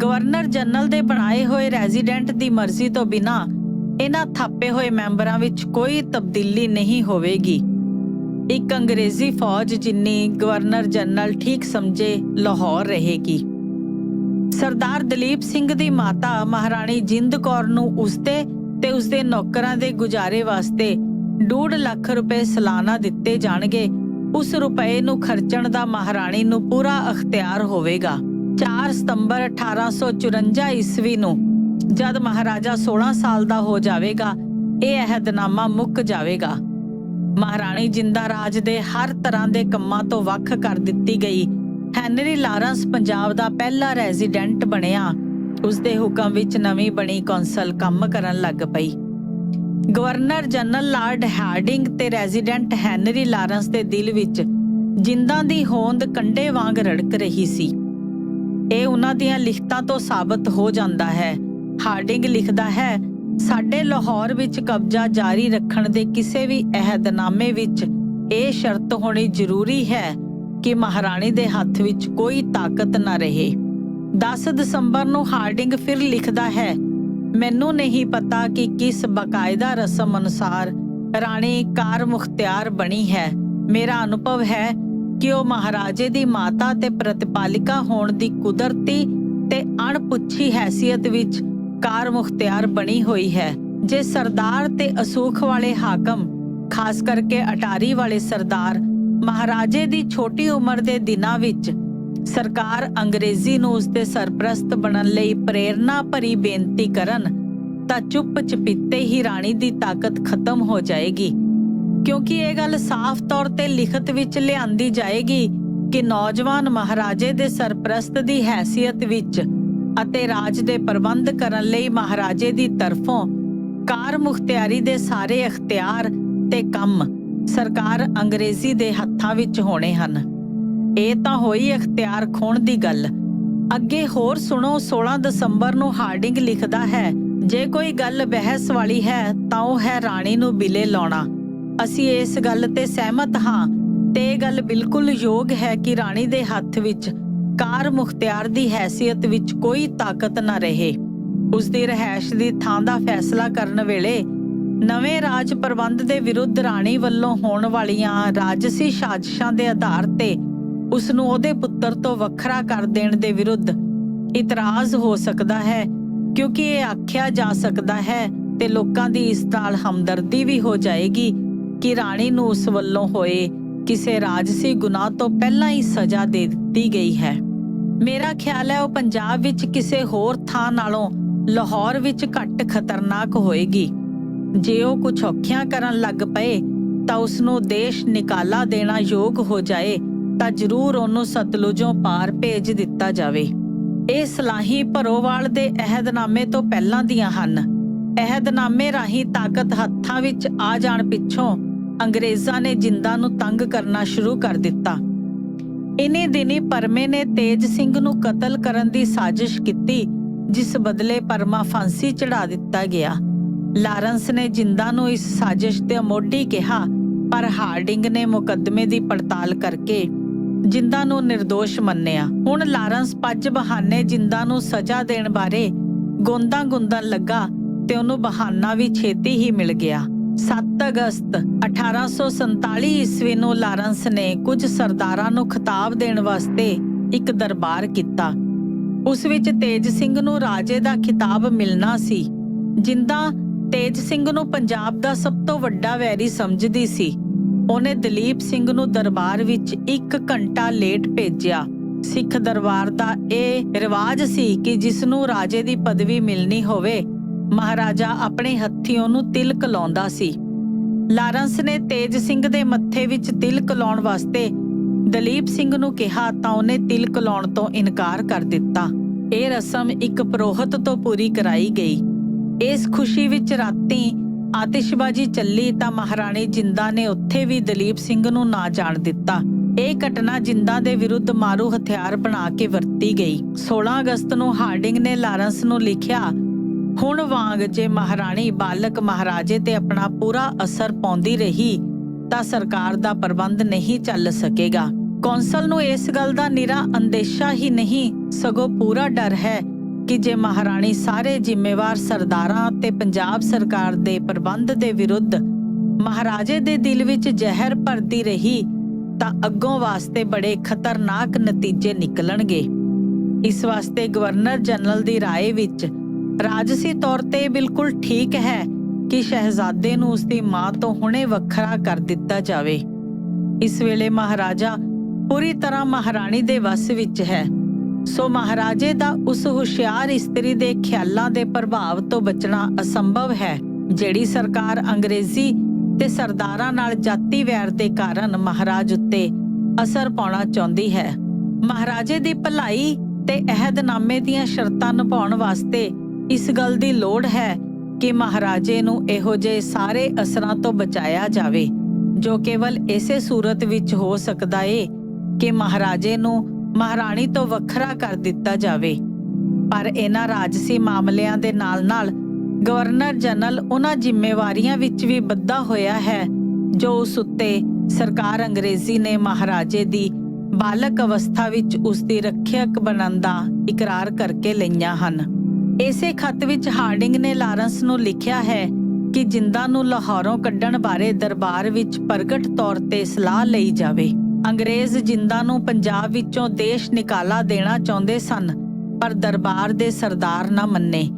ਗਵਰਨਰ ਜਨਰਲ ਦੇ ਬਣਾਏ ਹੋਏ ਰੈਜ਼ੀਡੈਂਟ ਦੀ ਮਰਜ਼ੀ ਤੋਂ ਬਿਨਾਂ ਇਹਨਾਂ ਥਾਪੇ ਹੋਏ ਮੈਂਬਰਾਂ ਵਿੱਚ ਕੋਈ ਤਬਦੀਲੀ ਨਹੀਂ ਹੋਵੇਗੀ। ਇੱਕ ਅੰਗਰੇਜ਼ੀ ਫੌਜ ਜਿੰਨੀ ਗਵਰਨਰ ਜਨਰਲ ਠੀਕ ਸਮਝੇ ਲਾਹੌਰ ਰਹੇਗੀ। ਸਰਦਾਰ ਦਲੀਪ ਸਿੰਘ ਦੀ ਮਾਤਾ ਮਹਾਰਾਣੀ ਜਿੰਦ ਕੌਰ ਨੂੰ ਉਸਦੇ ਤੇ ਉਸਦੇ ਨੌਕਰਾਂ ਦੇ ਗੁਜ਼ਾਰੇ ਵਾਸਤੇ 2.5 ਲੱਖ ਰੁਪਏ ਸਾਲਾਨਾ ਦਿੱਤੇ ਜਾਣਗੇ। ਉਸ ਰੁਪਏ ਨੂੰ ਖਰਚਣ ਦਾ ਮਹਾਰਾਣੀ ਨੂੰ ਪੂਰਾ ਅਖਤਿਆਰ ਹੋਵੇਗਾ। 4 ਸਤੰਬਰ 1854 ਈਸਵੀ ਨੂੰ ਜਦ ਮਹਾਰਾਜਾ 16 ਸਾਲ ਦਾ ਹੋ ਜਾਵੇਗਾ, ਇਹ ਅਹਿਦਨਾਮਾ ਮੁੱਕ ਜਾਵੇਗਾ। ਮਹਾਰਾਣੀ ਜਿੰਦਾ ਰਾਜ ਦੇ ਹਰ ਤਰ੍ਹਾਂ ਦੇ ਕੰਮਾਂ ਤੋਂ ਵੱਖ ਕਰ ਦਿੱਤੀ ਗਈ। ਹੈਨਰੀ ਲਾਰੈਂਸ ਪੰਜਾਬ ਦਾ ਪਹਿਲਾ ਰੈਜ਼ੀਡੈਂਟ ਬਣਿਆ। ਉਸਦੇ ਹੁਕਮ ਵਿੱਚ ਨਵੀਂ ਬਣੀ ਕੌਂਸਲ ਕੰਮ ਕਰਨ ਲੱਗ ਪਈ। ਗਵਰਨਰ ਜਨਰਲ ਲਾਰਡ ਹਾਰਡਿੰਗ ਤੇ ਰੈਜ਼ੀਡੈਂਟ ਹੈਨਰੀ ਲਾਰੈਂਸ ਦੇ ਦਿਲ ਵਿੱਚ ਜਿੰਦਾਂ ਦੀ ਹੋਂਦ ਕੰਡੇ ਵਾਂਗ ਰੜਕ ਰਹੀ ਸੀ। ਇਹ ਉਹਨਾਂ ਦੀਆਂ ਲਿਖਤਾਂ ਤੋਂ ਸਾਬਤ ਹੋ ਜਾਂਦਾ ਹੈ। ਹਾਰਡਿੰਗ ਲਿਖਦਾ ਹੈ, ਸਾਡੇ ਲਾਹੌਰ ਵਿੱਚ ਕਬਜ਼ਾ ਜਾਰੀ ਰੱਖਣ ਦੇ ਕਿਸੇ ਵੀ ਅਹਿਦਨਾਮੇ ਵਿੱਚ ਇਹ ਸ਼ਰਤ ਹੋਣੀ ਜ਼ਰੂਰੀ ਹੈ ਕਿ ਮਹਾਰਾਣੀ ਦੇ ਹੱਥ ਵਿੱਚ ਕੋਈ ਤਾਕਤ ਨਾ ਰਹੇ। 10 ਦਸੰਬਰ ਨੂੰ ਹਾਰਡਿੰਗ ਫਿਰ ਲਿਖਦਾ ਹੈ, ਮੈਨੂੰ ਨਹੀਂ ਪਤਾ ਕਿ ਕਿਸ ਬਕਾਇਦਾ ਰਸਮ ਅਨੁਸਾਰ ਰਾਣੀ ਕਾਰ ਮੁਖਤਿਆਰ ਬਣੀ ਹੈ। ਮੇਰਾ ਅਨੁਭਵ ਹੈ ਕਿ ਉਹ ਮਹਾਰਾਜੇ ਦੀ ਮਾਤਾ ਤੇ ਪ੍ਰਤਿਪਾਲਿਕਾ ਹੋਣ ਦੀ ਕੁਦਰਤੀ ਤੇ ਅਣਪੁੱਛੀ ਹੈਸੀਅਤ ਵਿੱਚ ਕਾਰ ਮੁਖਤਿਆਰ ਬਣੀ ਹੋਈ ਹੈ। ਜੇ ਸਰਦਾਰ ਤੇ ਅਸੂਖ ਵਾਲੇ ਹਾਕਮ, ਖਾਸ ਕਰਕੇ ਅਟਾਰੀ ਵਾਲੇ ਸਰਦਾਰ, ਮਹਾਰਾਜੇ ਦੀ ਛੋਟੀ ਉਮਰ ਦੇ ਦਿਨਾਂ ਵਿੱਚ ਸਰਕਾਰ ਅੰਗਰੇਜ਼ੀ ਨੂੰ ਉਸਦੇ ਸਰਪ੍ਰਸਤ ਬਣਨ ਲਈ ਪ੍ਰੇਰਨਾ ਭਰੀ ਬੇਨਤੀ ਕਰਨ ਤਾਂ ਚੁੱਪ ਚਪੀਤੇ ਹੀ ਰਾਣੀ ਦੀ ਤਾਕਤ ਖਤਮ ਹੋ ਜਾਏਗੀ, ਕਿਉਂਕਿ ਇਹ ਗੱਲ ਸਾਫ਼ ਤੌਰ ਤੇ ਲਿਖਤ ਵਿੱਚ ਲਿਆਂਦੀ ਜਾਏਗੀ ਕਿ ਨੌਜਵਾਨ ਮਹਾਰਾਜੇ ਦੇ ਸਰਪ੍ਰਸਤ ਦੀ ਹੈਸੀਅਤ ਵਿੱਚ ਅਤੇ ਰਾਜ ਦੇ ਪ੍ਰਬੰਧ ਕਰਨ ਲਈ ਮਹਾਰਾਜੇ ਦੀ ਤਰਫੋਂ ਕਾਰ ਮੁਖਤਿਆਰੀ ਦੇ ਸਾਰੇ ਅਖਤਿਆਰ ਤੇ ਕੰਮ ਸਰਕਾਰ ਅੰਗਰੇਜ਼ੀ ਦੇ ਹੱਥਾਂ ਵਿੱਚ ਹੋਣੇ ਹਨ। ਇਹ ਤਾਂ ਹੋਈ ਅਖਤਿਆਰ ਖੋਣ ਦੀ ਗੱਲ। ਅੱਗੇ ਹੋਰ ਸੁਣੋ। 16 ਦਸੰਬਰ ਨੂੰ ਹਾਰਡਿੰਗ ਲਿਖਦਾ ਹੈ, ਜੇ ਕੋਈ ਗੱਲ ਬਹਿਸ ਵਾਲੀ ਹੈ ਤਾਂ ਉਹ ਹੈ ਰਾਣੀ ਨੂੰ ਬਿਲੇ ਲਾਉਣਾ। ਅਸੀਂ ਇਸ ਗੱਲ ਤੇ ਸਹਿਮਤ ਹਾਂ ਤੇ ਇਹ ਗੱਲ ਬਿਲਕੁਲ ਯੋਗ ਹੈ ਕਿ ਰਾਣੀ ਦੇ ਹੱਥ ਵਿੱਚ ਕਾਰ ਮੁਖਤਿਆਰ ਦੀ ਹੈਸੀਅਤ ਵਿੱਚ ਕੋਈ ਤਾਕਤ ਨਾ ਰਹੇ। ਉਸ ਦੀ ਰਿਹਾਇਸ਼ ਦੀ ਥਾਂ ਦਾ ਫੈਸਲਾ ਕਰਨ ਵੇਲੇ ਨਵੇਂ ਰਾਜ ਪ੍ਰਬੰਧ ਦੇ ਵਿਰੁੱਧ ਰਾਣੀ ਵੱਲੋਂ ਹੋਣ ਵਾਲੀਆਂ ਰਾਜਸੀ ਸਾਜ਼ਿਸ਼ਾਂ ਦੇ ਆਧਾਰ ਤੇ ਉਸ ਨੂੰ ਉਹਦੇ ਪੁੱਤਰ ਤੋਂ ਵੱਖਰਾ ਕਰ ਦੇਣ ਦੇ ਵਿਰੁੱਧ ਇਤਰਾਜ਼ ਹੋ ਸਕਦਾ ਹੈ, ਕਿਉਂਕਿ ਇਹ ਆਖਿਆ ਜਾ ਸਕਦਾ ਹੈ ਤੇ ਲੋਕਾਂ ਦੀ ਇਸ ਨਾਲ ਹਮਦਰਦੀ ਵੀ ਹੋ ਜਾਏਗੀ ਕਿ ਰਾਣੀ ਨੂੰ ਉਸ ਵੱਲੋਂ ਹੋਏ ਕਿਸੇ ਰਾਜਸੀ ਗੁਨਾਹ ਤੋਂ ਪਹਿਲਾਂ ਹੀ ਸਜ਼ਾ ਦੇ ਦਿੱਤੀ ਗਈ ਹੈ। ਮੇਰਾ ਖਿਆਲ ਹੈ ਉਹ ਪੰਜਾਬ ਵਿੱਚ ਕਿਸੇ ਹੋਰ ਥਾਂ ਨਾਲੋਂ ਲਾਹੌਰ ਵਿੱਚ ਘੱਟ ਖਤਰਨਾਕ ਹੋਏਗੀ। ਜੇ ਉਹ ਕੁਝ ਔਖਿਆਂ ਕਰਨ ਲੱਗ ਪਏ ਤਾਂ ਉਸ ਨੂੰ ਦੇਸ਼ ਨਿਕਾਲਾ ਦੇਣਾ ਯੋਗ ਹੋ ਜਾਏ ਤਾਂ ਜ਼ਰੂਰ ਉਹਨੂੰ ਸਤਲੁਜੋਂ ਪਾਰ ਭੇਜ ਦਿੱਤਾ ਜਾਵੇ। ਇਹ ਸਲਾਹੀ ਭਰੋਵਾਲ ਦੇ ਅਹਿਦਨਾਮੇ ਤੋਂ ਪਹਿਲਾਂ ਦੀਆਂ ਹਨ। ਅਹਿਦਨਾਮੇ ਰਾਹੀਂ ਤਾਕਤ ਹੱਥਾਂ ਵਿੱਚ ਆ ਜਾਣ ਪਿੱਛੋਂ ਅੰਗਰੇਜ਼ਾਂ ਨੇ ਜਿੰਦਾਂ ਨੂੰ ਤੰਗ ਕਰਨਾ ਸ਼ੁਰੂ ਕਰ ਦਿੱਤਾ। ਇਨੀ ਦਿਨੀ ਪਰਮੇ ਨੇ ਤੇਜ ਸਿੰਘ ਨੂੰ ਕਤਲ ਕਰਨ ਦੀ ਸਾਜ਼ਿਸ਼ ਕੀਤੀ, ਜਿਸ ਬਦਲੇ ਪਰਮਾ ਫਾਂਸੀ ਚੜਾ ਦਿੱਤਾ ਗਿਆ। ਲਾਰੈਂਸ ਨੇ ਜਿੰਦਾਂ ਨੂੰ ਇਸ ਸਾਜ਼ਿਸ਼ ਦੇ ਮੋਢੀ ਕਿਹਾ, ਪਰ ਹਾਰਡਿੰਗ ਨੇ ਮੁਕੱਦਮੇ ਦੀ ਪੜਤਾਲ ਕਰਕੇ ਜਿੰਦਾਂ ਨੂੰ ਨਿਰਦੋਸ਼ ਮੰਨਿਆ। ਹੁਣ ਲਾਰੈਂਸ ਪੱਜ ਬਹਾਨੇ ਜਿੰਦਾਂ ਨੂੰ ਸਜ਼ਾ ਦੇਣ ਬਾਰੇ ਗੋਂਦਾਂ ਗੁੰਦਣ ਲੱਗਾ ਤੇ ਉਹਨੂੰ ਬਹਾਨਾ ਵੀ ਛੇਤੀ ਹੀ ਮਿਲ ਗਿਆ। 7 ਅਗਸਤ 1847 ਈਸਵੀ ਨੂੰ ਲਾਰੈਂਸ ਨੇ ਕੁਝ ਸਰਦਾਰਾਂ ਨੂੰ ਖਿਤਾਬ ਦੇਣ ਵਾਸਤੇ ਇੱਕ ਦਰਬਾਰ ਕੀਤਾ। ਉਸ ਵਿੱਚ ਤੇਜ ਸਿੰਘ ਨੂੰ ਰਾਜੇ ਦਾ ਖਿਤਾਬ ਮਿਲਣਾ ਸੀ। ਜਿੰਦਾਂ ਤੇਜ ਸਿੰਘ ਨੂੰ ਪੰਜਾਬ ਦਾ ਸਭ ਤੋਂ ਵੱਡਾ ਵੈਰੀ ਸਮਝਦੀ ਸੀ। ਉਹਨੇ ਦਲੀਪ ਸਿੰਘ ਨੂੰ ਦਰਬਾਰ ਵਿੱਚ 1 ਘੰਟਾ ਲੇਟ ਭੇਜਿਆ। ਸਿੱਖ ਦਰਬਾਰ ਦਾ ਇਹ ਰਿਵਾਜ ਸੀ ਕਿ ਜਿਸ ਨੂੰ ਰਾਜੇ ਦੀ ਪਦਵੀ ਮਿਲਣੀ ਹੋਵੇ, ਮਹਾਰਾਜਾ ਆਪਣੇ ਹੱਥੀਂ ਉਹਨੂੰ ਤਿਲਕ ਲਾਉਂਦਾ ਸੀ। ਲਾਰੈਂਸ ਨੇ ਤੇਜ ਸਿੰਘ ਦੇ ਮੱਥੇ ਵਿੱਚ ਤਿਲਕ ਲਾਉਣ ਵਾਸਤੇ ਦਲੀਪ ਸਿੰਘ ਨੂੰ ਕਿਹਾ ਤਾਂ ਉਹਨੇ ਤਿਲਕ ਲਾਉਣ ਤੋਂ ਇਨਕਾਰ ਕਰ ਦਿੱਤਾ। ਇਹ ਰਸਮ ਇੱਕ ਪ੍ਰੋਹਤ ਤੋਂ ਪੂਰੀ ਕਰਾਈ ਗਈ। ਇਸ ਖੁਸ਼ੀ ਵਿੱਚ ਰਾਤੀ ਆਤਿਸ਼ਬਾਜ਼ੀ ਚੱਲੀ ਤਾਂ ਮਹਾਰਾਣੀ ਜਿੰਦਾਂ ਨੇ ਉੱਥੇ ਵੀ ਦਲੀਪ ਸਿੰਘ ਨੂੰ ਨਾ ਜਾਣ ਦਿੱਤਾ। ਇਹ ਘਟਨਾ ਜਿੰਦਾ ਦੇ ਵਿਰੁੱਧ ਮਾਰੂ ਹਥਿਆਰ ਬਣਾ ਕੇ ਵਰਤੀ ਗਈ। 16 ਅਗਸਤ ਨੂੰ ਹਾਰਡਿੰਗ ਨੇ ਲਾਰੈਂਸ ਨੂੰ ਲਿਖਿਆ, ਹੁਣ ਵਾਂਗ ਜੇ ਮਹਾਰਾਣੀ ਬਾਲਕ ਮਹਾਰਾਜੇ ਤੇ ਆਪਣਾ ਪੂਰਾ ਅਸਰ ਪਾਉਂਦੀ ਰਹੀ ਤਾਂ ਸਰਕਾਰ ਦਾ ਪ੍ਰਬੰਧ ਨਹੀਂ ਚੱਲ ਸਕੇਗਾ। ਕੌਂਸਲ ਨੂੰ ਇਸ ਗੱਲ ਦਾ ਨਿਰਾ ਅੰਦੇਸ਼ਾ ਹੀ ਨਹੀਂ ਸਗੋਂ ਪੂਰਾ ਡਰ ਹੈ ਕਿ ਜੇ ਮਹਾਰਾਣੀ ਸਾਰੇ ਜ਼ਿੰਮੇਵਾਰ ਸਰਦਾਰਾਂ ਤੇ ਪੰਜਾਬ ਸਰਕਾਰ ਦੇ ਪ੍ਰਬੰਧ ਦੇ ਵਿਰੁੱਧ ਮਹਾਰਾਜੇ ਦੇ ਦਿਲ ਵਿੱਚ ਜ਼ਹਿਰ ਭਰਦੀ ਰਹੀ ਤਾਂ ਅੱਗੋਂ ਵਾਸਤੇ ਬੜੇ ਖਤਰਨਾਕ ਨਤੀਜੇ ਨਿਕਲਣਗੇ। ਇਸ ਵਾਸਤੇ ਗਵਰਨਰ ਜਨਰਲ ਦੀ ਰਾਏ ਵਿੱਚ ਰਾਜਸੀ ਤੌਰ ਤੇ ਬਿਲਕੁਲ ਠੀਕ ਹੈ ਕਿ ਸ਼ਹਿਜ਼ਾਦੇ ਨੂੰ ਉਸਦੀ ਮਾਂ ਤੋਂ ਹੁਣੇ ਵੱਖਰਾ ਕਰ ਦਿੱਤਾ ਜਾਵੇ। ਇਸ ਵੇਲੇ ਮਹਾਰਾਜਾ ਪੂਰੀ ਤਰ੍ਹਾਂ ਮਹਾਰਾਣੀ ਦੇ ਵੱਸ ਵਿੱਚ ਹੈ, ਸੋ ਮਹਾਰਾਜੇ ਦਾ ਉਸ ਹੁਸ਼ਿਆਰ ਇਸਤਰੀ ਦੇ ਖਿਆਲਾਂ ਦੇ ਪ੍ਰਭਾਵ ਤੋਂ ਬਚਣਾ ਅਸੰਭਵ ਹੈ ਜਿਹੜੀ ਸਰਕਾਰ ਅੰਗਰੇਜ਼ੀ ਤੇ ਸਰਦਾਰਾਂ ਨਾਲ ਜਾਤੀ ਵੈਰ ਦੇ ਕਾਰਨ ਮਹਾਰਾਜ ਉੱਤੇ ਅਸਰ ਪਾਉਣਾ ਚਾਹੁੰਦੀ ਹੈ। ਮਹਾਰਾਜੇ ਦੀ ਭਲਾਈ ਤੇ ਅਹਿਦਨਾਮੇ ਦੀਆਂ ਸ਼ਰਤਾਂ ਨਿਭਾਉਣ ਵਾਸਤੇ ਇਸ ਗੱਲ ਦੀ ਲੋੜ ਹੈ ਕਿ ਮਹਾਰਾਜੇ ਨੂੰ ਇਹੋ ਜਿਹੇ ਸਾਰੇ ਅਸਰਾਂ ਤੋਂ ਬਚਾਇਆ ਜਾਵੇ ਜੋ ਕੇਵਲ ਇਸੇ ਸੂਰਤ ਵਿੱਚ ਹੋ ਸਕਦਾ ਏ ਕਿ ਮਹਾਰਾਜੇ ਨੂੰ ਮਹਾਰਾਣੀ ਤੋਂ ਵੱਖਰਾ ਕਰ ਦਿੱਤਾ ਜਾਵੇ। ਪਰ ਇਹਨਾਂ ਰਾਜਸੀ ਮਾਮਲਿਆਂ ਦੇ ਨਾਲ-ਨਾਲ ਗਵਰਨਰ ਜਨਰਲ ਉਹਨਾਂ ਜ਼ਿੰਮੇਵਾਰੀਆਂ ਵਿੱਚ ਵੀ ਬੱਧਾ ਹੋਇਆ ਹੈ ਜੋ ਉਸ ਉੱਤੇ ਸਰਕਾਰ ਅੰਗਰੇਜ਼ੀ ਨੇ ਮਹਾਰਾਜੇ ਦੀ ਬਾਲਕ ਅਵਸਥਾ ਵਿੱਚ ਉਸ ਦੀ ਰੱਖਿਅਕ ਬਣਨ ਦਾ ਇਕਰਾਰ ਕਰਕੇ ਲਈਆਂ ਹਨ। ਇਸੇ ਖੱਤ ਵਿੱਚ ਹਾਰਡਿੰਗ ਨੇ ਲਾਰੈਂਸ ਨੂੰ ਲਿਖਿਆ ਹੈ ਕਿ ਜਿੰਦਾ ਨੂੰ ਲਾਹੌਰੋਂ ਕੱਢਣ ਬਾਰੇ ਦਰਬਾਰ ਵਿੱਚ ਪ੍ਰਗਟ ਤੌਰ ਤੇ ਸਲਾਹ ਲਈ ਜਾਵੇ। ਅੰਗਰੇਜ਼ ਜਿੰਦਾ ਨੂੰ ਪੰਜਾਬ ਵਿੱਚੋਂ ਦੇਸ਼ ਨਿਕਾਲਾ ਦੇਣਾ ਚਾਹੁੰਦੇ ਸਨ ਪਰ ਦਰਬਾਰ ਦੇ ਸਰਦਾਰ ਨਾ ਮੰਨੇ।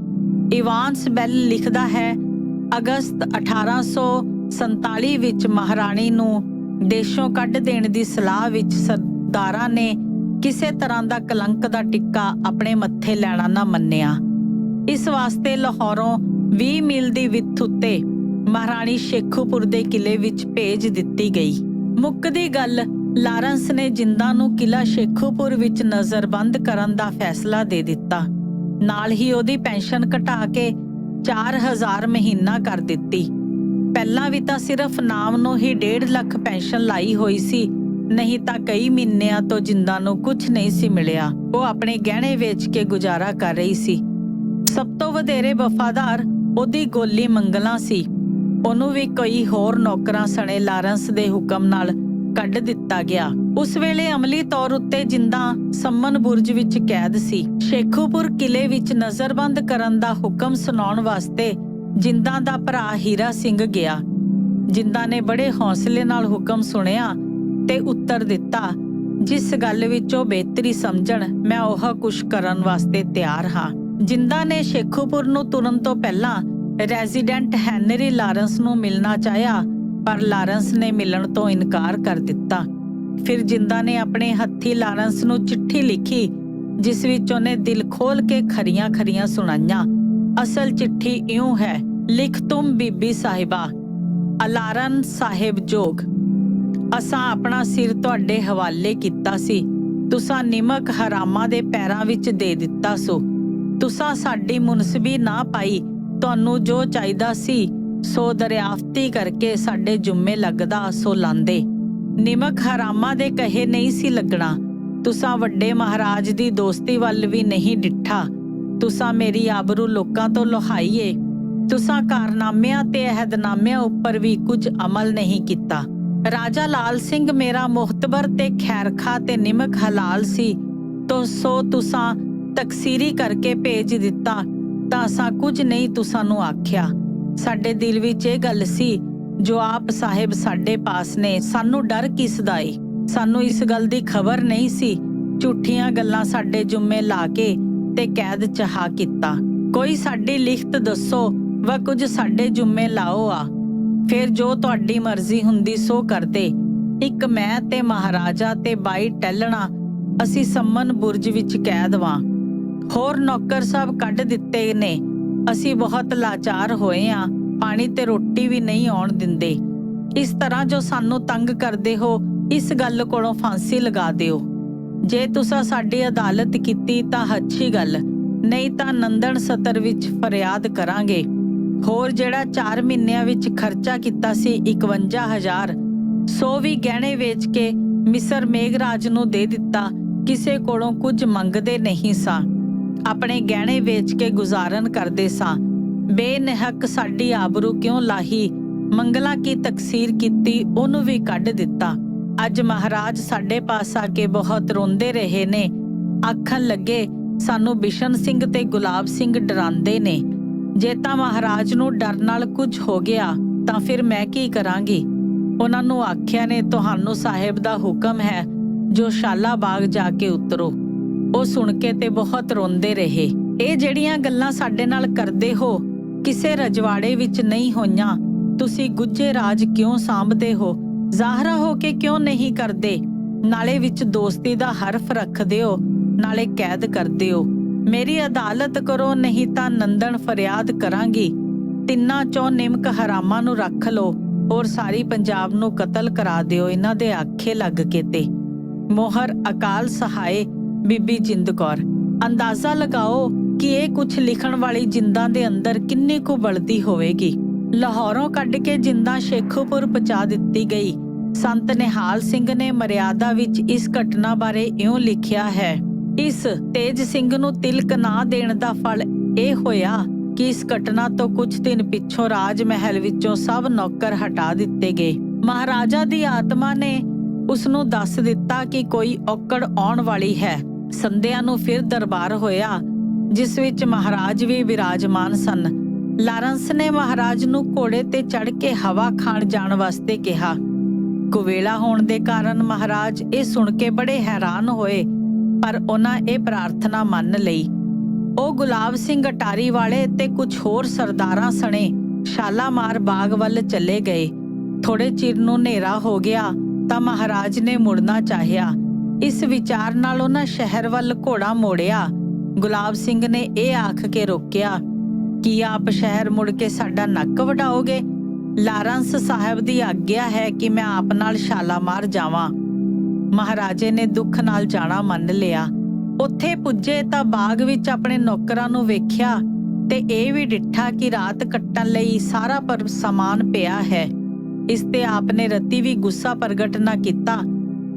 ਇਵਾਨਸ ਬੈਲ ਲਿਖਦਾ ਹੈ, ਅਗਸਤ 1847 ਵਿੱਚ ਮਹਾਰਾਣੀ ਨੂੰ ਦੇਸ਼ੋਂ ਕੱਢ ਦੇਣ ਦੀ ਸਲਾਹ ਵਿੱਚ ਸਰਦਾਰਾਂ ਨੇ ਕਿਸੇ ਤਰ੍ਹਾਂ ਦਾ ਕਲੰਕ ਦਾ ਟਿੱਕਾ ਆਪਣੇ ਮੱਥੇ ਲੈਣਾ ਨਾ ਮੰਨਿਆ। ਇਸ ਵਾਸਤੇ ਲਾਹੌਰੋਂ 20 ਮੀਲ ਦੀ ਵਿੱਥ ਉੱਤੇ ਮਹਾਰਾਣੀ ਸ਼ੇਖੂਪੁਰ ਦੇ ਕਿਲੇ ਵਿੱਚ ਭੇਜ ਦਿੱਤੀ ਗਈ। ਮੁੱਕਦੀ ਗੱਲ, ਲਾਰੈਂਸ ਨੇ ਜਿੰਦਾ ਨੂੰ ਕਿਲਾ ਸ਼ੇਖੂਪੁਰ ਵਿੱਚ ਨਜ਼ਰਬੰਦ ਕਰਨ ਦਾ ਫੈਸਲਾ ਦੇ ਦਿੱਤਾ। ਨਾਲ ਹੀ ਉਹਦੀ ਪੈਨਸ਼ਨ ਘਟਾ ਕੇ 4000 ਮਹੀਨਾ ਕਰ ਦਿੱਤੀ। ਪਹਿਲਾਂ ਵੀ ਤਾਂ ਸਿਰਫ ਨਾਮ ਨੂੰ ਹੀ 1.5 ਲੱਖ ਪੈਨਸ਼ਨ ਲਾਈ ਹੋਈ ਸੀ, ਨਹੀਂ ਤਾਂ ਕਈ ਮਹੀਨਿਆਂ ਤੋਂ ਜਿੰਦਾ ਨੂੰ ਕੁਝ ਨਹੀਂ ਸੀ ਮਿਲਿਆ। ਉਹ ਆਪਣੇ ਗਹਿਣੇ ਵੇਚ ਕੇ ਗੁਜ਼ਾਰਾ ਕਰ ਰਹੀ ਸੀ। ਸਭ ਤੋਂ ਵਧੇਰੇ ਵਫਾਦਾਰ ਉਹਦੀ ਗੋਲੀ ਮੰਗਲਾਂ ਸੀ। ਉਹਨੂੰ ਵੀ ਕਈ ਹੋਰ ਨੌਕਰਾਂ ਸਣੇ ਲਾਰੈਂਸ ਦੇ ਹੁਕਮ ਨਾਲ ਕੱਢ ਦਿੱਤਾ ਗਿਆ। ਉਸ ਵੇਲੇ ਅਮਲੀ ਤੌਰ ਉੱਤੇ ਜਿੰਦਾ ਸੰਮਨ ਬੁਰਜ ਵਿੱਚ ਕੈਦ ਸੀ। ਸ਼ੇਖੂਪੁਰ ਕਿਲੇ ਵਿੱਚ ਨਜ਼ਰਬੰਦ ਕਰਨ ਦਾ ਹੁਕਮ ਸੁਣਾਉਣ ਵਾਸਤੇ ਜਿੰਦਾ ਦਾ ਭਰਾ ਹੀਰਾ ਸਿੰਘ ਗਿਆ। ਜਿੰਦਾ ਨੇ ਬੜੇ ਹੌਸਲੇ ਨਾਲ ਹੁਕਮ ਸੁਣਿਆ ਤੇ ਉੱਤਰ ਦਿੱਤਾ, ਜਿਸ ਗੱਲ ਵਿੱਚ ਉਹ ਬਿਹਤਰੀ ਸਮਝਣ ਮੈਂ ਉਹ ਕੁਛ ਕਰਨ ਵਾਸਤੇ ਤਿਆਰ ਹਾਂ। ਜਿੰਦਾ ਨੇ ਸ਼ੇਖੂਪੁਰ ਨੂੰ ਤੁਰਨ ਤੋਂ ਪਹਿਲਾਂ ਰੈਜ਼ੀਡੈਂਟ ਹੈਨਰੀ ਲਾਰੈਂਸ ਨੂੰ ਮਿਲਣਾ ਚਾਹਿਆ ਪਰ ਲਾਰੈਂਸ ਨੇ ਮਿਲਣ ਤੋਂ ਇਨਕਾਰ ਕਰ ਦਿੱਤਾ। ਫਿਰ ਜਿੰਦਾ ਨੇ ਆਪਣੇ ਹੱਥੀਂ ਲਾਰੈਂਸ ਨੂੰ ਚਿੱਠੀ ਲਿਖੀ ਜਿਸ ਵਿੱਚ ਉਹਨੇ ਦਿਲ ਖੋਲ ਕੇ ਖਰੀਆਂ ਸੁਣਾਈਆਂ। ਅਸਲ ਚਿੱਠੀ ਇਉਂ ਹੈ, ਲਿਖ ਤੁਮ ਬੀਬੀ ਸਾਹਿਬਾ, ਅਲਾਰਨ ਸਾਹਿਬ ਜੋਗ, ਅਸਾਂ ਆਪਣਾ ਸਿਰ ਤੁਹਾਡੇ ਹਵਾਲੇ ਕੀਤਾ ਸੀ, ਤੁਸਾਂ ਨਿਮਕ ਹਰਾਮਾਂ ਦੇ ਪੈਰਾਂ ਵਿੱਚ ਦੇ ਦਿੱਤਾ ਸੋ, ਤੁਸਾਂ ਸਾਡੀ ਮੁਨਸਬੀ ਨਾ ਪਾਈ, ਤੁਹਾਨੂੰ ਜੋ ਚਾਹੀਦਾ ਸੀ ਸੋ ਦਰਿਆਫਤੀ ਕਰਕੇ ਸਾਡੇ ਜੁੰਮੇ ਲੱਗਦਾ ਸੋ ਲਾਂਦੇ। ਨਿਮਕ ਹਰਾਮਾਂ ਦੇ ਕਹੇ ਨਹੀਂ ਸੀ ਲੱਗਣਾ। ਤੁਸਾਂ ਵੱਡੇ ਮਹਾਰਾਜ ਦੀ ਦੋਸਤੀ ਵੱਲ ਵੀ ਨਹੀਂ ਡਿੱਠਾ। ਤੁਸਾਂ ਮੇਰੀ ਆਬਰੂ ਲੋਕਾਂ ਤੋਂ ਲੋਹਾਈਏ। ਤੁਸਾਂ ਕਾਰਨਾਮਿਆਂ ਤੇ ਅਹਿਦਨਾਮਿਆਂ ਉੱਪਰ ਵੀ ਕੁਝ ਅਮਲ ਨਹੀਂ ਕੀਤਾ। ਰਾਜਾ ਲਾਲ ਸਿੰਘ ਮੇਰਾ ਮੁਹਤਬਰ ਤੇ ਖੈਰਖਾ ਤੇ ਨਿਮਕ ਹਲਾਲ ਸੀ ਤੋ ਸੋ ਤੁਸਾਂ ਤਕਸੀਰੀ ਕਰਕੇ ਭੇਜ ਦਿੱਤਾ ਤਾਂ ਅਸਾਂ ਕੁਝ ਨਹੀਂ ਤੁਸਾਂ ਨੂੰ ਆਖਿਆ। ਸਾਡੇ ਦਿਲ ਵਿੱਚ ਇਹ ਗੱਲ ਸੀ ਜੋ ਆਪ ਸਾਹਿਬ ਸਾਡੇ ਪਾਸ ਨੇ, ਸਾਨੂੰ ਡਰ ਕਿਸ ਦਾ ਏ। ਸਾਨੂੰ ਇਸ ਗੱਲ ਦੀ ਖਬਰ ਨਹੀਂ ਸੀ। ਝੂਠੀਆਂ ਗੱਲਾਂ ਸਾਡੇ ਜੁੰਮੇ ਲਾ ਕੇ ਤੇ ਕੈਦ ਚਹਾ ਕੀਤਾ। ਕੋਈ ਸਾਡੀ ਲਿਖਤ ਦੱਸੋ ਵਾ ਕੁਝ ਸਾਡੇ ਜੁੰਮੇ ਲਾਓ ਆ, ਫਿਰ ਜੋ ਤੁਹਾਡੀ ਮਰਜ਼ੀ ਹੁੰਦੀ ਸੋ ਕਰਦੇ। ਇੱਕ ਮੈਂ ਤੇ ਮਹਾਰਾਜਾ ਤੇ ਬਾਈ ਟਹਿਲਣਾ ਅਸੀਂ ਸੰਮਨ ਬੁਰਜ ਵਿੱਚ ਕੈਦ ਵਾਂ। ਹੋਰ ਨੌਕਰ ਸਭ ਕੱਢ ਦਿੱਤੇ ਨੇ। ਅਸੀਂ ਬਹੁਤ ਲਾਚਾਰ ਹੋਏ ਆਂ, ਪਾਣੀ ਤੇ ਰੋਟੀ ਵੀ ਨਹੀਂ ਆਉਣ ਦਿੰਦੇ। ਇਸ ਤਰ੍ਹਾਂ ਜੋ ਸਾਨੂੰ ਤੰਗ ਕਰਦੇ ਹੋ ਇਸ ਗੱਲ ਕੋਲੋਂ ਫਾਂਸੀ ਲਗਾ ਦਿਓ। ਜੇ ਤੁਸਾਂ ਸਾਡੀ ਅਦਾਲਤ ਕੀਤੀ ਤਾਂ ਅੱਛੀ ਗੱਲ, ਨਹੀਂ ਤਾਂ ਨੰਦਨ ਸਤਰ ਵਿੱਚ ਫਰਿਆਦ ਕਰਾਂਗੇ। ਹੋਰ ਜਿਹੜਾ 4 ਮਹੀਨਿਆਂ ਵਿੱਚ ਖਰਚਾ ਕੀਤਾ ਸੀ 51,000 ਸੋ ਵੀ ਗਹਿਣੇ ਵੇਚ ਕੇ ਮਿਸਰ ਮੇਘਰਾਜ ਨੂੰ ਦੇ ਦਿੱਤਾ। ਕਿਸੇ ਕੋਲੋਂ ਕੁਝ ਮੰਗਦੇ ਨਹੀਂ ਸਾਂ। ਆਪਣੇ ਗਹਿਣੇ ਵੇਚ ਕੇ ਗੁਜ਼ਾਰਨ ਕਰਦੇ ਸਾਂ। ਬੇਨਿਹਕ ਸਾਡੀ ਆਬਰੂ ਕਿਉਂ ਲਾਹੀ। ਮੰਗਲਾਂ ਕੀ ਤਕਸੀਰ ਕੀਤੀ, ਉਹਨੂੰ ਵੀ ਕੱਢ ਦਿੱਤਾ। ਅੱਜ ਮਹਾਰਾਜ ਸਾਡੇ ਪਾਸ ਆ ਕੇ ਬਹੁਤ ਰੋਂਦੇ ਰਹੇ ਨੇ। ਆਖਣ ਲੱਗੇ, ਸਾਨੂੰ ਬਿਸ਼ਨ ਸਿੰਘ ਤੇ ਗੁਲਾਬ ਸਿੰਘ ਡਰਾਉਂਦੇ ਨੇ। ਜੇ ਤਾਂ ਮਹਾਰਾਜ ਨੂੰ ਡਰ ਨਾਲ ਕੁਝ ਹੋ ਗਿਆ ਤਾਂ ਫਿਰ ਮੈਂ ਕੀ ਕਰਾਂਗੀ। ਉਹਨਾਂ ਨੂੰ ਆਖਿਆ ਨੇ, ਤੁਹਾਨੂੰ ਸਾਹਿਬ ਦਾ ਹੁਕਮ ਹੈ ਜੋ ਸ਼ਾਲਾ ਬਾਗ ਜਾ ਕੇ ਉਤਰੋ। ਉਹ ਸੁਣ ਕੇ ਤੇ ਬਹੁਤ ਰੋਂਦੇ ਰਹੇ। ਇਹ ਜਿਹੜੀਆਂ ਗੱਲਾਂ ਸਾਡੇ ਨਾਲ ਕਰਦੇ ਹੋ ਕਿਸੇ ਰਜਵਾੜੇ ਵਿੱਚ ਨਹੀਂ ਹੋਈਆਂ। ਤੁਸੀਂ ਗੁੱਜੇ ਰਾਜ ਕਿਉਂ ਸਾਂਭਦੇ ਹੋ? ਜ਼ਾਹਰਾ ਹੋ ਕੇ ਕਿਉਂ ਨਹੀਂ ਕਰਦੇ? ਨਾਲੇ ਵਿੱਚ ਦੋਸਤੀ ਦਾ ਹਰਫ ਰੱਖਦੇ ਹੋ, ਨਾਲੇ ਕੈਦ ਕਰਦੇ ਹੋ। ਮੇਰੀ ਅਦਾਲਤ ਕਰੋ, ਨਹੀਂ ਤਾਂ ਨੰਦਨ ਫਰਿਆਦ ਕਰਾਂਗੀ। ਤਿੰਨਾਂ ਚੋਂ ਨਿਮਕ ਹਰਾਮਾਂ ਨੂੰ ਰੱਖ ਲਓ, ਹੋਰ ਸਾਰੀ ਪੰਜਾਬ ਨੂੰ ਕਤਲ ਕਰਾ ਦਿਓ ਇਹਨਾਂ ਦੇ ਆਖੇ ਲੱਗ ਕੇ। ਤੇ ਮੋਹਰ ਅਕਾਲ ਸਹਾਏ ਬੀਬੀ ਜਿੰਦ ਕੌਰ। ਅੰਦਾਜ਼ਾ ਲਗਾਓ ਕਿ ਇਹ ਕੁਝ ਲਿਖਣ ਵਾਲੀ ਜਿੰਦਾਂ ਦੇ ਅੰਦਰ ਕਿੰਨੀ ਕੁ ਬਲਦੀ ਹੋਵੇਗੀ। ਲਾਹੌਰੋਂ ਕੱਢ ਕੇ ਜਿੰਦਾਂ ਸ਼ੇਖੂਪੁਰ ਪਹੁੰਚਾ ਦਿੱਤੀ ਗਈ। ਸੰਤ ਨਿਹਾਲ ਸਿੰਘ ਨੇ ਮਰਿਆਦਾ ਵਿੱਚ ਇਸ ਘਟਨਾ ਬਾਰੇ ਇਉਂ ਲਿਖਿਆ ਹੈ, ਇਸ ਤੇਜ ਸਿੰਘ ਨੂੰ ਤਿਲਕ ਨਾ ਦੇਣ ਦਾ ਫਲ ਇਹ ਹੋਇਆ ਕਿ ਇਸ ਘਟਨਾ ਤੋਂ ਕੁਝ ਦਿਨ ਪਿੱਛੋਂ ਰਾਜ ਮਹਿਲ ਵਿੱਚੋਂ ਸਭ ਨੌਕਰ ਹਟਾ ਦਿੱਤੇ ਗਏ। ਮਹਾਰਾਜਾ ਦੀ ਆਤਮਾ ਨੇ ਉਸ ਨੂੰ ਦੱਸ ਦਿੱਤਾ ਕਿ ਕੋਈ ਔਕੜ ਆਉਣ ਵਾਲੀ ਹੈ। ਸੰਧਿਆ ਨੂੰ ਫਿਰ ਦਰਬਾਰ ਹੋਇਆ, ਜਿਸ ਵਿੱਚ ਮਹਾਰਾਜ ਵੀ ਵਿਰਾਜਮਾਨ ਸਨ। ਲਾਰੰਸ ਨੇ ਮਹਾਰਾਜ ਨੂੰ ਘੋੜੇ ਤੇ ਚੜ੍ਹ ਕੇ ਹਵਾ ਖਾਣ ਜਾਣ ਵਾਸਤੇ ਕਿਹਾ। ਕੁਵੇਲਾ ਹੋਣ ਦੇ ਕਾਰਨ ਮਹਾਰਾਜ ਇਹ ਸੁਣ ਕੇ ਬੜੇ ਹੈਰਾਨ ਹੋਏ, ਪਰ ਉਹਨਾਂ ਇਹ ਪ੍ਰਾਰਥਨਾ ਮੰਨ ਲਈ। ਉਹ ਗੁਲਾਬ ਸਿੰਘ ਅਟਾਰੀ ਵਾਲੇ ਤੇ ਕੁਝ ਹੋਰ ਸਰਦਾਰਾਂ ਸਣੇ ਸ਼ਾਲਾਮਾਰ ਬਾਗ ਵੱਲ ਚਲੇ ਗਏ। ਥੋੜੇ ਚਿਰ ਨੂੰ ਹਨੇਰਾ ਹੋ ਗਿਆ ਤਾਂ ਮਹਾਰਾਜ ਨੇ ਮੁੜਨਾ ਚਾਹਿਆ। ਇਸ ਵਿਚਾਰ ਨਾਲ ਉਹਨਾਂ ਸ਼ਹਿਰ ਵੱਲ ਘੋੜਾ ਮੋੜਿਆ। ਗੁਲਾਬ ਸਿੰਘ ਨੇ ਇਹ ਆਖ ਕੇ ਰੋਕਿਆ, ਕੀ ਆਪ ਸ਼ਹਿਰ ਮੁੜ ਕੇ ਸਾਡਾ ਨੱਕ ਵਡਾਓਗੇ? ਲਾਰੰਸ ਸਾਹਿਬ ਦੀ ਆਗਿਆ ਹੈ ਕਿ ਮੈਂ ਆਪ ਨਾਲ ਸ਼ਾਲਾਮਾਰ ਜਾਵਾਂ। ਮਹਾਰਾਜੇ ਨੇ ਦੁੱਖ ਨਾਲ ਜਾਣਾ ਮੰਨ ਲਿਆ। ਉੱਥੇ ਪੁੱਜੇ ਤਾਂ ਬਾਗ ਵਿੱਚ ਆਪਣੇ ਨੌਕਰਾਂ ਨੂੰ ਵੇਖਿਆ ਤੇ ਇਹ ਵੀ ਡਿੱਠਾ ਕਿ ਰਾਤ ਕੱਟਣ ਲਈ ਸਾਰਾ ਸਮਾਨ ਪਿਆ ਹੈ। ਇਸ ਤੇ ਆਪ ਨੇ ਰਤੀ ਵੀ ਗੁੱਸਾ ਪ੍ਰਗਟ ਨਾ ਕੀਤਾ,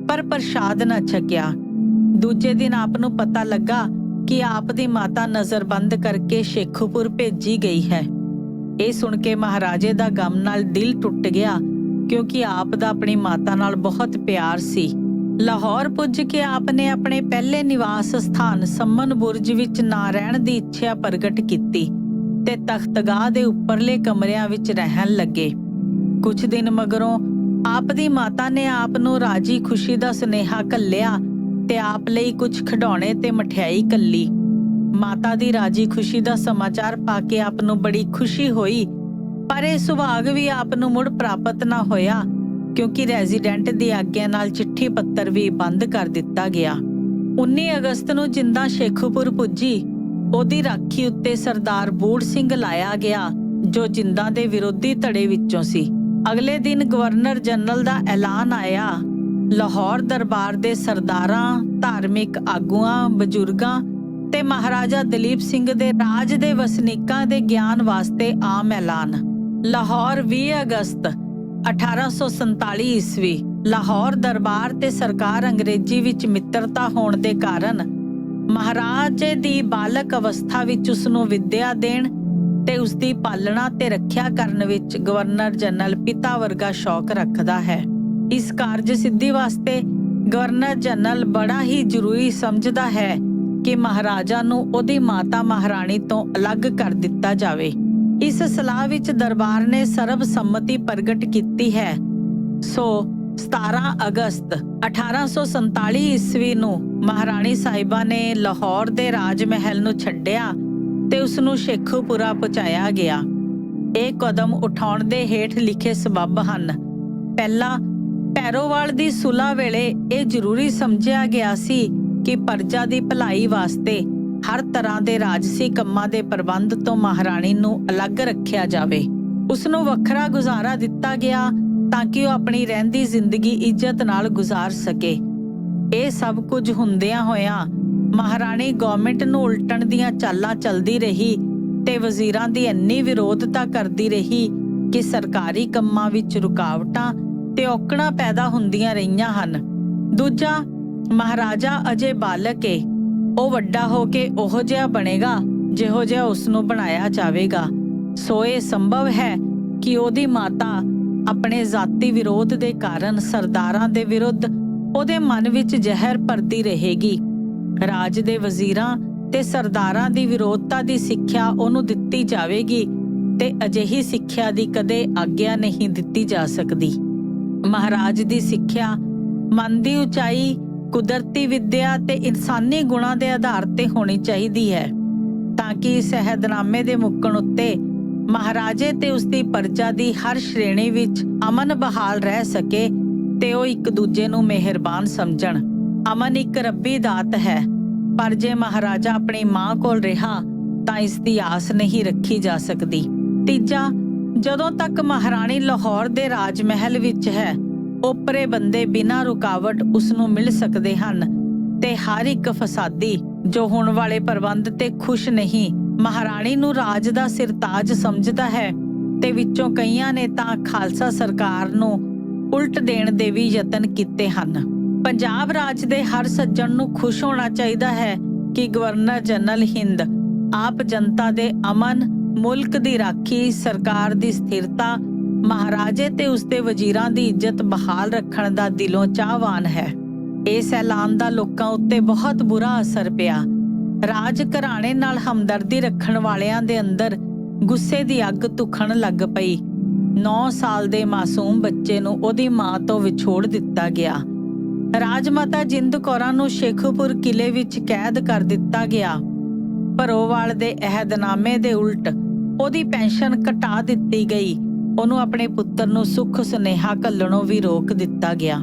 ਪਰ ਪ੍ਰਸ਼ਾਦ ਨਾ ਛਕਿਆ। ਦੂਜੇ ਦਿਨ ਆਪ ਨੂੰ ਪਤਾ ਲੱਗਾ ਕਿ ਆਪ ਦੀ ਮਾਤਾ ਨਜ਼ਰਬੰਦ ਕਰਕੇ ਸ਼ੇਖੂਪੁਰ ਭੇਜੀ ਗਈ ਹੈ। ਇਹ ਸੁਣ ਕੇ ਮਹਾਰਾਜੇ ਦਾ ਗਮ ਨਾਲ ਦਿਲ ਟੁੱਟ ਗਿਆ, ਕਿਉਂਕਿ ਆਪ ਦਾ ਆਪਣੀ ਮਾਤਾ ਨਾਲ ਬਹੁਤ ਪਿਆਰ ਸੀ। ਲਾਹੌਰ ਪੁੱਜ ਕੇ ਆਪ ਨੇ ਆਪਣੇ ਪਹਿਲੇ ਨਿਵਾਸ ਸਥਾਨ ਸੰਮਨ ਬੁਰਜ ਵਿੱਚ ਨਾ ਰਹਿਣ ਦੀ ਇੱਛਾ ਪ੍ਰਗਟ ਕੀਤੀ ਤੇ ਤਖਤਗਾਹ ਦੇ ਉੱਪਰਲੇ ਕਮਰਿਆਂ ਵਿੱਚ ਰਹਿਣ ਲੱਗੇ। ਕੁਝ ਦਿਨ ਮਗਰੋਂ ਆਪ ਦੀ ਮਾਤਾ ਨੇ ਆਪ ਨੂੰ ਰਾਜੀ ਖੁਸ਼ੀ ਦਾ ਸੁਨੇਹਾ ਘੱਲਿਆ ਤੇ ਆਪ ਲਈ ਕੁਝ ਖਿਡੌਣੇ ਤੇ ਮਠਿਆਈ ਘੱਲੀ। ਮਾਤਾ ਦੀ ਰਾਜੀ ਖੁਸ਼ੀ ਦਾ ਸਮਾਚਾਰ ਪਾ ਕੇ ਆਪ ਨੂੰ ਬੜੀ ਖੁਸ਼ੀ ਹੋਈ, ਪਰ ਇਹ ਸੁਭਾਗ ਵੀ ਆਪ ਨੂੰ ਮੁੜ ਪ੍ਰਾਪਤ ਨਾ ਹੋਇਆ, ਕਿਉਂਕਿ ਰੈਜ਼ੀਡੈਂਟ ਦੀ ਆਗਿਆ ਨਾਲ ਚਿੱਠੀ ਪੱਤਰ ਵੀ ਬੰਦ ਕਰ ਦਿੱਤਾ ਗਿਆ। 19 ਅਗਸਤ ਨੂੰ ਜਿੰਦਾਂ ਸ਼ੇਖੂਪੁਰ ਪੁੱਜੀ। ਉਹਦੀ ਰਾਖੀ ਉੱਤੇ ਸਰਦਾਰ ਬੂੜ ਸਿੰਘ ਲਾਇਆ ਗਿਆ, ਜੋ ਜਿੰਦਾਂ ਦੇ ਵਿਰੋਧੀ ਧੜੇ ਵਿੱਚੋਂ ਸੀ। ਅਗਲੇ ਦਿਨ ਗਵਰਨਰ ਜਨਰਲ ਦਾ ਐਲਾਨ ਆਇਆ। ਲਾਹੌਰ ਦਰਬਾਰ ਦੇ ਸਰਦਾਰਾਂ, ਧਾਰਮਿਕ ਆਗੂਆਂ, ਬਜ਼ੁਰਗਾਂ ਤੇ ਮਹਾਰਾਜਾ ਦਲੀਪ ਸਿੰਘ ਦੇ ਰਾਜ ਦੇ ਵਸਨੀਕਾਂ ਦੇ ਗਿਆਨ ਵਾਸਤੇ ਆਮ ਐਲਾਨ। ਲਾਹੌਰ 20 ਅਗਸਤ 1847 ਈਸਵੀ। ਲਾਹੌਰ ਦਰਬਾਰ ਤੇ ਸਰਕਾਰ ਅੰਗਰੇਜ਼ੀ ਵਿੱਚ ਮਿੱਤਰਤਾ ਹੋਣ ਦੇ ਕਾਰਨ ਮਹਾਰਾਜੇ ਦੀ ਬਾਲਕ ਅਵਸਥਾ ਵਿੱਚ ਉਸ ਨੂੰ ਵਿੱਦਿਆ ਦੇਣ ਤੇ ਉਸ ਦੀ ਪਾਲਣਾ ਤੇ ਰੱਖਿਆ ਕਰਨ ਵਿੱਚ ਗਵਰਨਰ ਜਨਰਲ ਪਿਤਾ ਵਰਗਾ ਸ਼ੌਕ ਰੱਖਦਾ ਹੈ। ਇਸ ਕਾਰਜ ਸਿੱਧੀ ਵਾਸਤੇ ਗਵਰਨਰ ਜਨਰਲ ਬੜਾ ਹੀ ਜ਼ਰੂਰੀ ਸਮਝਦਾ ਹੈ ਕਿ ਮਹਾਰਾਜਾ ਨੂੰ ਉਹਦੀ ਮਾਤਾ ਮਹਾਰਾਣੀ ਤੋਂ ਅਲੱਗ ਕਰ ਦਿੱਤਾ ਜਾਵੇ। ਇਸ ਸਲਾਹ ਵਿੱਚ ਦਰਬਾਰ ਨੇ ਸਰਬ ਸੰਮਤੀ ਪ੍ਰਗਟ ਕੀਤੀ ਹੈ। ਸੋ 17 ਅਗਸਤ 1847 ਈਸਵੀ ਨੂੰ ਮਹਾਰਾਣੀ ਸਾਹਿਬਾ ਨੇ ਲਾਹੌਰ ਦੇ ਰਾਜ ਮਹਿਲ ਨੂੰ ਛੱਡਿਆ ਤੇ ਉਸ ਨੂੰ ਸ਼ੇਖੂਪੁਰਾ ਪਹੁੰਚਾਇਆ ਗਿਆ। ਇਹ ਕਦਮ ਉਠਾਉਣ ਦੇ ਹੇਠ ਲਿਖੇ ਸਬੱਬ ਹਨ। ਪਹਿਲਾ, ਪੈਰੋਵਾਲ ਦੀ ਸੁਲ੍ਹਾ ਵੇਲੇ ਇਹ ਜ਼ਰੂਰੀ ਸਮਝਿਆ ਗਿਆ ਸੀ ਕਿ ਪ੍ਰਜਾ ਦੀ ਭਲਾਈ ਵਾਸਤੇ ਹਰ ਤਰ੍ਹਾਂ ਦੇ ਰਾਜਸੀ ਕੰਮਾਂ ਦੇ ਪ੍ਰਬੰਧ ਤੋਂ ਮਹਾਰਾਣੀ ਨੂੰ ਅਲੱਗ ਰੱਖਿਆ ਜਾਵੇ। ਉਸ ਨੂੰ ਵੱਖਰਾ ਗੁਜ਼ਾਰਾ ਦਿੱਤਾ ਗਿਆ ਤਾਂ ਕਿ ਉਹ ਆਪਣੀ ਰਹਿੰਦੀ ਜ਼ਿੰਦਗੀ ਇੱਜ਼ਤ ਨਾਲ ਗੁਜ਼ਾਰ ਸਕੇ। ਇਹ ਸਭ ਕੁਝ ਹੁੰਦਿਆਂ ਹੋਇਆਂ ਮਹਾਰਾਣੀ ਗਵਰਨਮੈਂਟ ਨੂੰ ਉਲਟਣ ਦੀਆਂ ਚਾਲਾਂ ਚੱਲਦੀ ਰਹੀ ਤੇ ਵਜ਼ੀਰਾਂ ਦੀ ਇੰਨੀ ਵਿਰੋਧਤਾ ਕਰਦੀ ਰਹੀ ਕਿ ਸਰਕਾਰੀ ਕੰਮਾਂ ਵਿੱਚ ਰੁਕਾਵਟਾਂ ਤੇ ਔਕੜਾਂ ਪੈਦਾ ਹੁੰਦੀਆਂ ਰਹੀਆਂ ਹਨ। ਦੂਜਾ, ਮਹਾਰਾਜਾ ਅਜੇ ਬਾਲਕ ਏ, ਉਹ ਵੱਡਾ ਹੋ ਕੇ ਉਹੋ ਜਿਹਾ ਬਣੇਗਾ ਜਿਹੋ ਜਿਹਾ ਉਸਨੂੰ ਬਣਾਇਆ ਜਾਵੇਗਾ। ਸੋ ਇਹ ਸੰਭਵ ਹੈ ਕਿ ਉਹਦੀ ਮਾਤਾ ਆਪਣੇ ਜ਼ਾਤੀ ਵਿਰੋਧ ਦੇ ਕਾਰਨ ਸਰਦਾਰਾਂ ਦੇ ਵਿਰੁੱਧ ਉਹਦੇ ਮਨ ਵਿੱਚ ਜ਼ਹਿਰ ਭਰਦੀ ਰਹੇਗੀ। ਰਾਜ ਦੇ ਵਜ਼ੀਰਾਂ ਤੇ ਸਰਦਾਰਾਂ ਦੀ ਵਿਰੋਧਤਾ ਦੀ ਸਿੱਖਿਆ ਉਹਨੂੰ ਦਿੱਤੀ ਜਾਵੇਗੀ ਤੇ ਅਜਿਹੀ ਸਿੱਖਿਆ ਦੀ ਕਦੇ ਆਗਿਆ ਨਹੀਂ ਦਿੱਤੀ ਜਾ ਸਕਦੀ। ਮਹਾਰਾਜ ਦੀ ਸਿੱਖਿਆ ਮਨ ਦੀ ਉਚਾਈ, ਕੁਦਰਤੀ ਵਿੱਦਿਆ ਤੇ ਇਨਸਾਨੀ ਗੁਣਾਂ ਦੇ ਆਧਾਰ ਤੇ ਹੋਣੀ ਚਾਹੀਦੀ ਹੈ, ਤਾਂ ਕਿ ਇਸ ਅਹਿਦਨਾਮੇ ਦੇ ਮੁੱਕਣ ਉੱਤੇ ਮਹਾਰਾਜੇ ਤੇ ਉਸਦੀ ਪਰਜਾ ਦੀ ਹਰ ਸ਼੍ਰੇਣੀ ਵਿੱਚ ਅਮਨ ਬਹਾਲ ਰਹਿ ਸਕੇ ਤੇ ਉਹ ਇੱਕ ਦੂਜੇ ਨੂੰ ਮਿਹਰਬਾਨ ਸਮਝਣ। ਅਮਨ ਇੱਕ ਰੱਬੀ ਦਾਤ ਹੈ, ਪਰ ਜੇ ਮਹਾਰਾਜਾ ਆਪਣੀ ਮਾਂ ਕੋਲ ਰਿਹਾ ਤਾਂ ਇਸ ਦੀ ਆਸ ਨਹੀਂ ਰੱਖੀ ਜਾ ਸਕਦੀ। ਤੀਜਾ, ਜਦੋਂ ਤੱਕ ਮਹਾਰਾਣੀ ਲਾਹੌਰ ਦੇ ਰਾਜ ਮਹਿਲ ਵਿੱਚ ਹੈ, ਓਪਰੇ ਬੰਦੇ ਬਿਨਾਂ ਰੁਕਾਵਟ ਉਸ ਨੂੰ ਮਿਲ ਸਕਦੇ ਹਨ ਤੇ ਹਰ ਇੱਕ ਫਸਾਦੀ ਜੋ ਹੁਣ ਵਾਲੇ ਪ੍ਰਬੰਧ ਤੇ ਖੁਸ਼ ਨਹੀਂ, ਮਹਾਰਾਣੀ ਨੂੰ ਰਾਜ ਦਾ ਸਿਰਤਾਜ ਸਮਝਦਾ ਹੈ ਤੇ ਵਿੱਚੋਂ ਕਈਆਂ ਨੇ ਤਾਂ ਖਾਲਸਾ ਸਰਕਾਰ ਨੂੰ ਉਲਟ ਦੇਣ ਦੇ ਵੀ ਯਤਨ ਕੀਤੇ ਹਨ। ਪੰਜਾਬ ਰਾਜ ਦੇ ਹਰ ਸੱਜਣ ਨੂੰ ਖੁਸ਼ ਹੋਣਾ ਚਾਹੀਦਾ ਹੈ ਕਿ ਗਵਰਨਰ ਜਨਰਲ ਹਿੰਦ ਆਪ ਜਨਤਾ ਦੇ ਅਮਨ, ਮੁਲਕ ਦੀ ਰਾਖੀ, ਸਰਕਾਰ ਦੀ ਸਥਿਰਤਾ, ਮਹਾਰਾਜੇ ਤੇ ਉਸਦੇ ਵਜ਼ੀਰਾਂ ਦੀ ਇੱਜ਼ਤ ਬਹਾਲ ਰੱਖਣ ਦਾ ਦਿਲੋਂ ਚਾਹਵਾਨ ਹੈ। ਇਸ ਐਲਾਨ ਦਾ ਲੋਕਾਂ ਉੱਤੇ ਬਹੁਤ ਬੁਰਾ ਅਸਰ ਪਿਆ। ਰਾਜ ਘਰਾਣੇ ਨਾਲ ਹਮਦਰਦੀ ਰੱਖਣ ਵਾਲਿਆਂ ਦੇ ਅੰਦਰ ਗੁੱਸੇ ਦੀ ਅੱਗ ਧੁਖਣ ਲੱਗ ਪਈ। 9 ਸਾਲ ਦੇ ਮਾਸੂਮ ਬੱਚੇ ਨੂੰ ਉਹਦੀ ਮਾਂ ਤੋਂ ਵਿਛੋੜ ਦਿੱਤਾ ਗਿਆ। ਰਾਜਮਾਤਾ ਜਿੰਦ ਕੌਰਾਂ ਨੂੰ ਸ਼ੇਖੂਪੁਰ ਕਿਲੇ ਵਿੱਚ ਕੈਦ ਕਰ ਦਿੱਤਾ ਗਿਆ। ਭਰੋਵਾਲ ਦੇ ਅਹਿਦਨਾਮੇ ਦੇ ਉਲਟ ਉਹਦੀ ਪੈਨਸ਼ਨ ਘਟਾ ਦਿੱਤੀ ਗਈ। ਉਹਨੂੰ ਆਪਣੇ ਪੁੱਤਰ ਨੂੰ ਸੁੱਖ ਸੁਨੇਹਾ ਘੱਲਣੋਂ ਵੀ ਰੋਕ ਦਿੱਤਾ ਗਿਆ।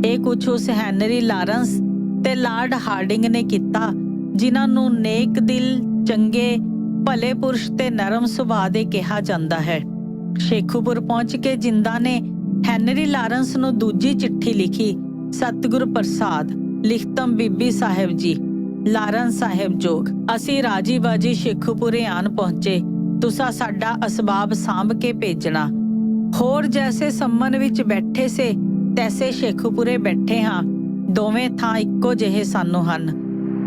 ਇਹ ਕੁਝ ਉਸ ਹੈਨਰੀ ਲਾਰੈਂਸ ਤੇ ਲਾਰਡ ਹਾਰਡਿੰਗ ਨੇ ਕੀਤਾ, ਜਿਨ੍ਹਾਂ ਨੂੰ ਨੇਕ ਦਿਲ, ਚੰਗੇ, ਭਲੇ ਪੁਰਸ਼ ਤੇ ਨਰਮ ਸੁਭਾਅ ਦੇ ਕਿਹਾ ਜਾਂਦਾ ਹੈ। ਸ਼ੇਖੂਪੁਰ ਪਹੁੰਚ ਕੇ ਜਿੰਦਾ ਨੇ ਹੈਨਰੀ ਲਾਰੈਂਸ ਨੂੰ ਦੂਜੀ ਚਿੱਠੀ ਲਿਖੀ। ਸਤਿਗੁਰ ਪ੍ਰਸਾਦ, ਲਿਖਤਮ ਬੀਬੀ ਸਾਹਿਬ ਜੀ, ਲਾਰੈਂਸ ਸਾਹਿਬ ਜੋਗ, ਅਸੀਂ ਰਾਜੀ ਬਾਜੀ ਸ਼ੇਖੂਪੁਰੇ ਆਣ ਪਹੁੰਚੇ। ਤੁਸਾਂ ਸਾਡਾ ਅਸਬਾਬ ਸਾਂਭ ਕੇ ਭੇਜਣਾ। ਹੋਰ ਜੈਸੇ ਸੰਮਨ ਵਿੱਚ ਬੈਠੇ ਸੇ ਤੈਸੇ ਸ਼ੇਖੂਪੁਰੇ ਬੈਠੇ ਹਾਂ। ਦੋਵੇਂ ਥਾਂ ਇੱਕੋ ਜਿਹੇ ਸਾਨੂੰ ਹਨ।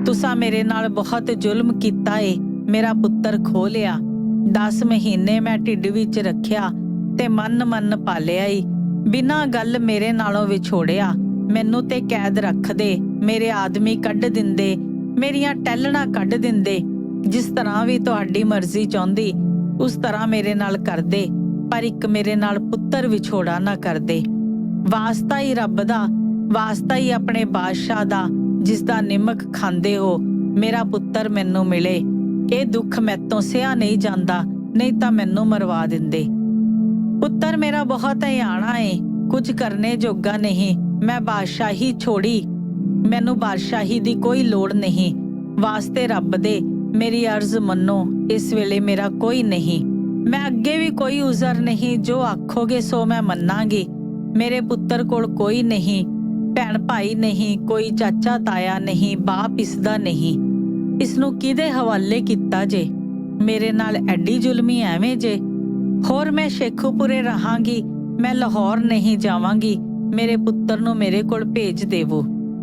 ਤੁਸਾਂ ਮੇਰੇ ਨਾਲ ਬਹੁਤ ਜ਼ੁਲਮ ਕੀਤਾ ਏ। ਮੇਰਾ ਪੁੱਤਰ ਖੋਹ ਲਿਆ। 10 ਮਹੀਨੇ ਮੈਂ ਢਿੱਡ ਵਿੱਚ ਰੱਖਿਆ ਤੇ ਮਨ ਪਾਲਿਆ ਈ। ਬਿਨਾਂ ਗੱਲ ਮੇਰੇ ਨਾਲੋਂ ਵਿਛੋੜਿਆ। ਮੈਨੂੰ ਤੇ ਕੈਦ ਰੱਖਦੇ, ਮੇਰੇ ਆਦਮੀ ਕੱਢ ਦਿੰਦੇ, ਮੇਰੀਆਂ ਟਹਿਲਣਾ ਕੱਢ ਦਿੰਦੇ। ਜਿਸ ਤਰ੍ਹਾਂ ਵੀ ਤੁਹਾਡੀ ਮਰਜ਼ੀ ਚਾਹੁੰਦੀ ਉਸ ਤਰ੍ਹਾਂ ਮੇਰੇ ਨਾਲ ਕਰਦੇ, ਪਰ ਇੱਕ ਮੇਰੇ ਨਾਲ ਪੁੱਤਰ ਵਿਛੋੜਾ ਨਾ ਕਰਦੇ। ਵਾਸਤਾ ਹੀ ਰੱਬ ਦਾ, ਵਾਸਤਾ ਹੀ ਆਪਣੇ ਬਾਦਸ਼ਾਹ ਦਾ, ਜਿਸ ਦਾ ਨਿਮਕ ਖਾਂਦੇ ਹੋ, ਮੇਰਾ ਪੁੱਤਰ ਮੈਨੂੰ ਮਿਲੇ। ਇਹ ਦੁੱਖ ਮੈਥੋਂ ਸਿਆ ਨਹੀਂ ਜਾਂਦਾ, ਨਹੀਂ ਤਾਂ ਮੈਨੂੰ ਮਰਵਾ ਦਿੰਦੇ। ਪੁੱਤਰ ਮੇਰਾ ਬਹੁਤ ਅਯਾਣਾ ਏ, ਕੁਝ ਕਰਨੇ ਜੋਗਾ ਨਹੀਂ। ਮੈਂ ਬਾਦਸ਼ਾਹੀ ਛੋੜੀ, ਮੈਨੂੰ ਬਾਦਸ਼ਾਹੀ ਦੀ ਕੋਈ ਲੋੜ ਨਹੀਂ। ਵਾਸਤੇ ਰੱਬ ਦੇ ਮੇਰੀ ਅਰਜ਼ ਮੰਨੋ, ਇਸ ਵੇਲੇ ਮੇਰਾ ਕੋਈ ਨਹੀਂ। ਮੈਂ ਅੱਗੇ ਵੀ ਕੋਈ ਉਜ਼ਰ ਨਹੀਂ, ਜੋ ਆਖੋਗੇ ਸੋ ਮੈਂ ਮੰਨਾਂਗੀ। ਮੇਰੇ ਪੁੱਤਰ ਕੋਲ ਕੋਈ ਨਹੀਂ, ਭੈਣ ਭਾਈ ਨਹੀਂ, ਕੋਈ ਚਾਚਾ ਤਾਇਆ ਨਹੀਂ, ਬਾਪ ਇਸਦਾ ਨਹੀਂ। ਇਸਨੂੰ ਕਿਹਦੇ ਹਵਾਲੇ ਕੀਤਾ ਜੇ? ਮੇਰੇ ਨਾਲ ਐਡੀ ਜ਼ੁਲਮੀ ਐਵੇਂ ਜੇ? ਹੋਰ ਮੈਂ ਸ਼ੇਖੂਪੁਰੇ ਰਹਾਂਗੀ, ਮੈਂ ਲਾਹੌਰ ਨਹੀਂ ਜਾਵਾਂਗੀ। ਮੇਰੇ ਪੁੱਤਰ ਨੂੰ ਮੇਰੇ ਕੋਲ ਭੇਜ ਦੇਵੋ।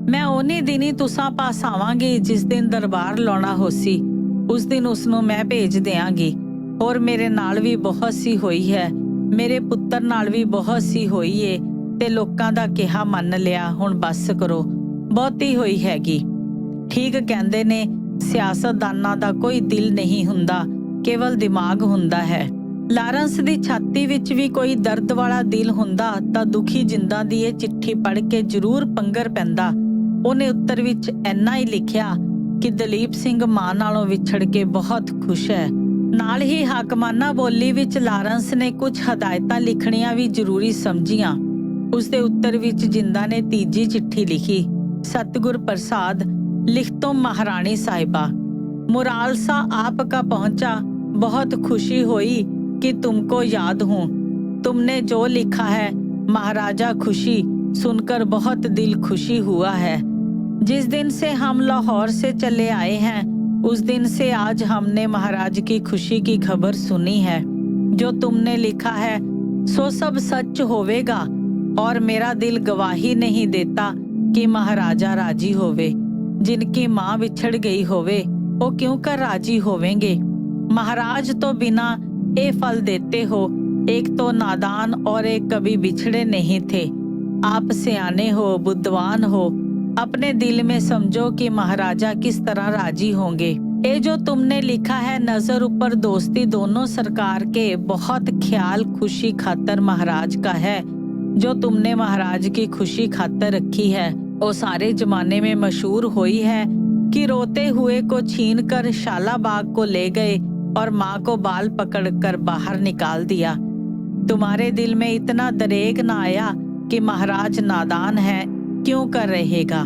ਮੈਂ ਉਹਨੀ ਦਿਨੀ ਤੁਸਾਂ ਪਾਸ ਆਵਾਂਗੀ ਜਿਸ ਦਿਨ ਦਰਬਾਰ ਲਾਉਣਾ ਹੋਸੀ, ਉਸ ਦਿਨ ਉਸਨੂੰ ਮੈਂ ਭੇਜ ਦਿਆਂਗੀ। ਹੋਰ ਮੇਰੇ ਨਾਲ ਵੀ ਬਹੁਤ ਸੀ ਹੋਈ ਹੈ, ਮੇਰੇ ਪੁੱਤਰ ਨਾਲ ਵੀ ਬਹੁਤ ਸੀ ਹੋਈ ਏ, ਤੇ ਲੋਕਾਂ ਦਾ ਕਿਹਾ ਮੰਨ ਲਿਆ। ਹੁਣ ਬੱਸ ਕਰੋ, ਬਹੁਤੀ ਹੋਈ ਹੈਗੀ। ਠੀਕ ਕਹਿੰਦੇ ਨੇ, ਸਿਆਸਤਦਾਨਾਂ ਦਾ ਕੋਈ ਦਿਲ ਨਹੀਂ ਹੁੰਦਾ, ਕੇਵਲ ਦਿਮਾਗ ਹੁੰਦਾ ਹੈ। ਲਾਰੈਂਸ ਦੀ ਛਾਤੀ ਵਿੱਚ ਵੀ ਕੋਈ ਦਰਦ ਵਾਲਾ ਦਿਲ ਹੁੰਦਾ ਤਾਂ ਦੁਖੀ ਜਿੰਦਾਂ ਦੀ ਇਹ ਚਿੱਠੀ ਪੜ੍ਹ ਕੇ ਜ਼ਰੂਰ ਪੰਗਰ ਪੈਂਦਾ। ਉਹਨੇ ਉੱਤਰ ਵਿੱਚ ਇੰਨਾ ਹੀ ਲਿਖਿਆ ਕਿ ਦਲੀਪ ਸਿੰਘ ਮਾਂ ਨਾਲੋਂ ਵਿਛੜ ਕੇ ਬਹੁਤ ਖੁਸ਼ ਹੈ। ਨਾਲ ਹੀ ਹਾਕਮਾਨਾ ਬੋਲੀ ਵਿੱਚ ਲਾਰੈਂਸ ਨੇ ਕੁਝ ਹਦਾਇਤਾਂ ਲਿਖਣੀਆਂ ਵੀ ਜ਼ਰੂਰੀ ਸਮਝੀਆਂ। ਉਸਦੇ ਉੱਤਰ ਵਿੱਚ ਜਿੰਦਾ ਨੇ ਤੀਜੀ ਚਿੱਠੀ ਲਿਖੀ। सतगुर प्रसाद, लिखतों महारानी साहिबा, मुरालसा आपका पहुंचा, बहुत खुशी हुई कि तुमको याद हूँ। तुमने जो लिखा है महाराजा खुशी सुनकर बहुत दिल खुशी हुआ है। जिस दिन से हम लाहौर से चले आए हैं उस दिन से आज हमने महाराज की खुशी की खबर सुनी है। जो तुमने लिखा है सो सब सच होवेगा और मेरा दिल गवाही नहीं देता कि महाराजा राजी होवे। जिनकी माँ बिछड़ गई होवे वो क्यों कर राजी होवेंगे। महाराज तो बिना ये फल देते हो, एक तो नादान और एक कभी बिछड़े नहीं थे। आप सियाने हो, बुद्धिमान हो, अपने दिल में समझो कि महाराजा किस तरह राजी होंगे। ये जो तुमने लिखा है नजर ऊपर दोस्ती दोनों सरकार के बहुत ख्याल खुशी खातर महाराज का है। जो तुमने महाराज की खुशी खातर रखी है वो सारे जमाने में मशहूर हुई है कि रोते हुए को छीन कर शालाबाग को ले गए और माँ को बाल पकड़कर बाहर निकाल दिया। तुम्हारे दिल में इतना दरेग न आया कि महाराज नादान है क्यों कर रहेगा।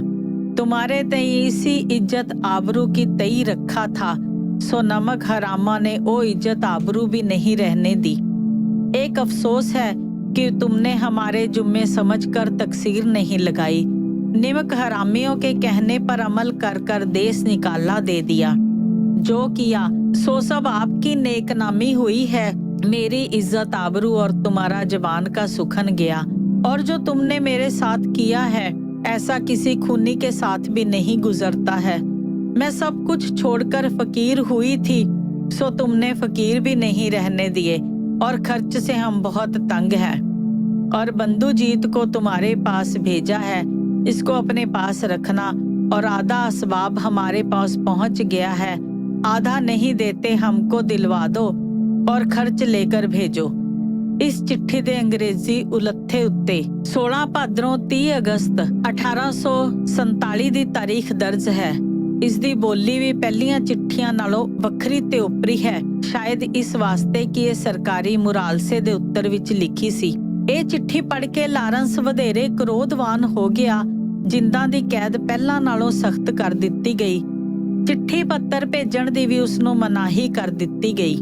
तुम्हारे तई इसी इज्जत आबरू की तई रखा था, सो नमक हरामा ने वो इज्जत आबरू भी नहीं रहने दी। एक अफसोस है कि तुमने हमारे जुम्मे समझकर तकसीर नहीं लगाई। निमक हरामियों के कहने पर अमल कर कर देश निकाला दे दिया। जो किया सो सब आपकी नेकनामी हुई है। मेरी इज्जत आबरू और तुम्हारा जबान का सुखन गया। और जो तुमने मेरे साथ किया है ऐसा किसी खूनी के साथ भी नहीं गुजरता है। मैं सब कुछ छोड़कर फकीर हुई थी, सो तुमने फकीर भी नहीं रहने दिए और खर्च से हम बहुत तंग हैं। और बंधु जीत को तुम्हारे पास भेजा है, इसको अपने पास रखना। और आधा असबाब हमारे पास पहुंच गया है, आधा नहीं देते हमको दिलवा दो और खर्च लेकर भेजो। इस चिट्ठी दे अंग्रेजी उलत्थे उत्ते 16 भाद्रों 30 अगस्त 1847 ਦੀ ਤਾਰੀਖ ਦਰਜ ਹੈ। ਇਸ ਦੀ ਬੋਲੀ ਵੀ ਪਹਿਲੀਆਂ ਚਿੱਠੀਆਂ ਨਾਲੋਂ ਵੱਖਰੀ ਤੇ ਉਪਰੀ ਹੈ, ਸ਼ਾਇਦ ਇਸ ਵਾਸਤੇ ਕਿ ਇਹ ਸਰਕਾਰੀ ਮੁਰਾਲਸੇ ਦੇ ਉੱਤਰ ਵਿੱਚ ਲਿਖੀ ਸੀ। ਇਹ ਚਿੱਠੀ ਪੜ੍ਹ ਕੇ ਲਾਰੈਂਸ ਵਧੇਰੇ ਕ੍ਰੋਧਵਾਨ ਹੋ ਗਿਆ। ਜਿੰਦਾਂ ਦੀ ਕੈਦ ਪਹਿਲਾਂ ਨਾਲੋਂ ਸਖਤ ਕਰ ਦਿੱਤੀ ਗਈ। ਚਿੱਠੀ ਪੱਤਰ ਭੇਜਣ ਦੀ ਵੀ ਉਸ ਨੂੰ ਮਨਾਹੀ ਕਰ ਦਿੱਤੀ ਗਈ।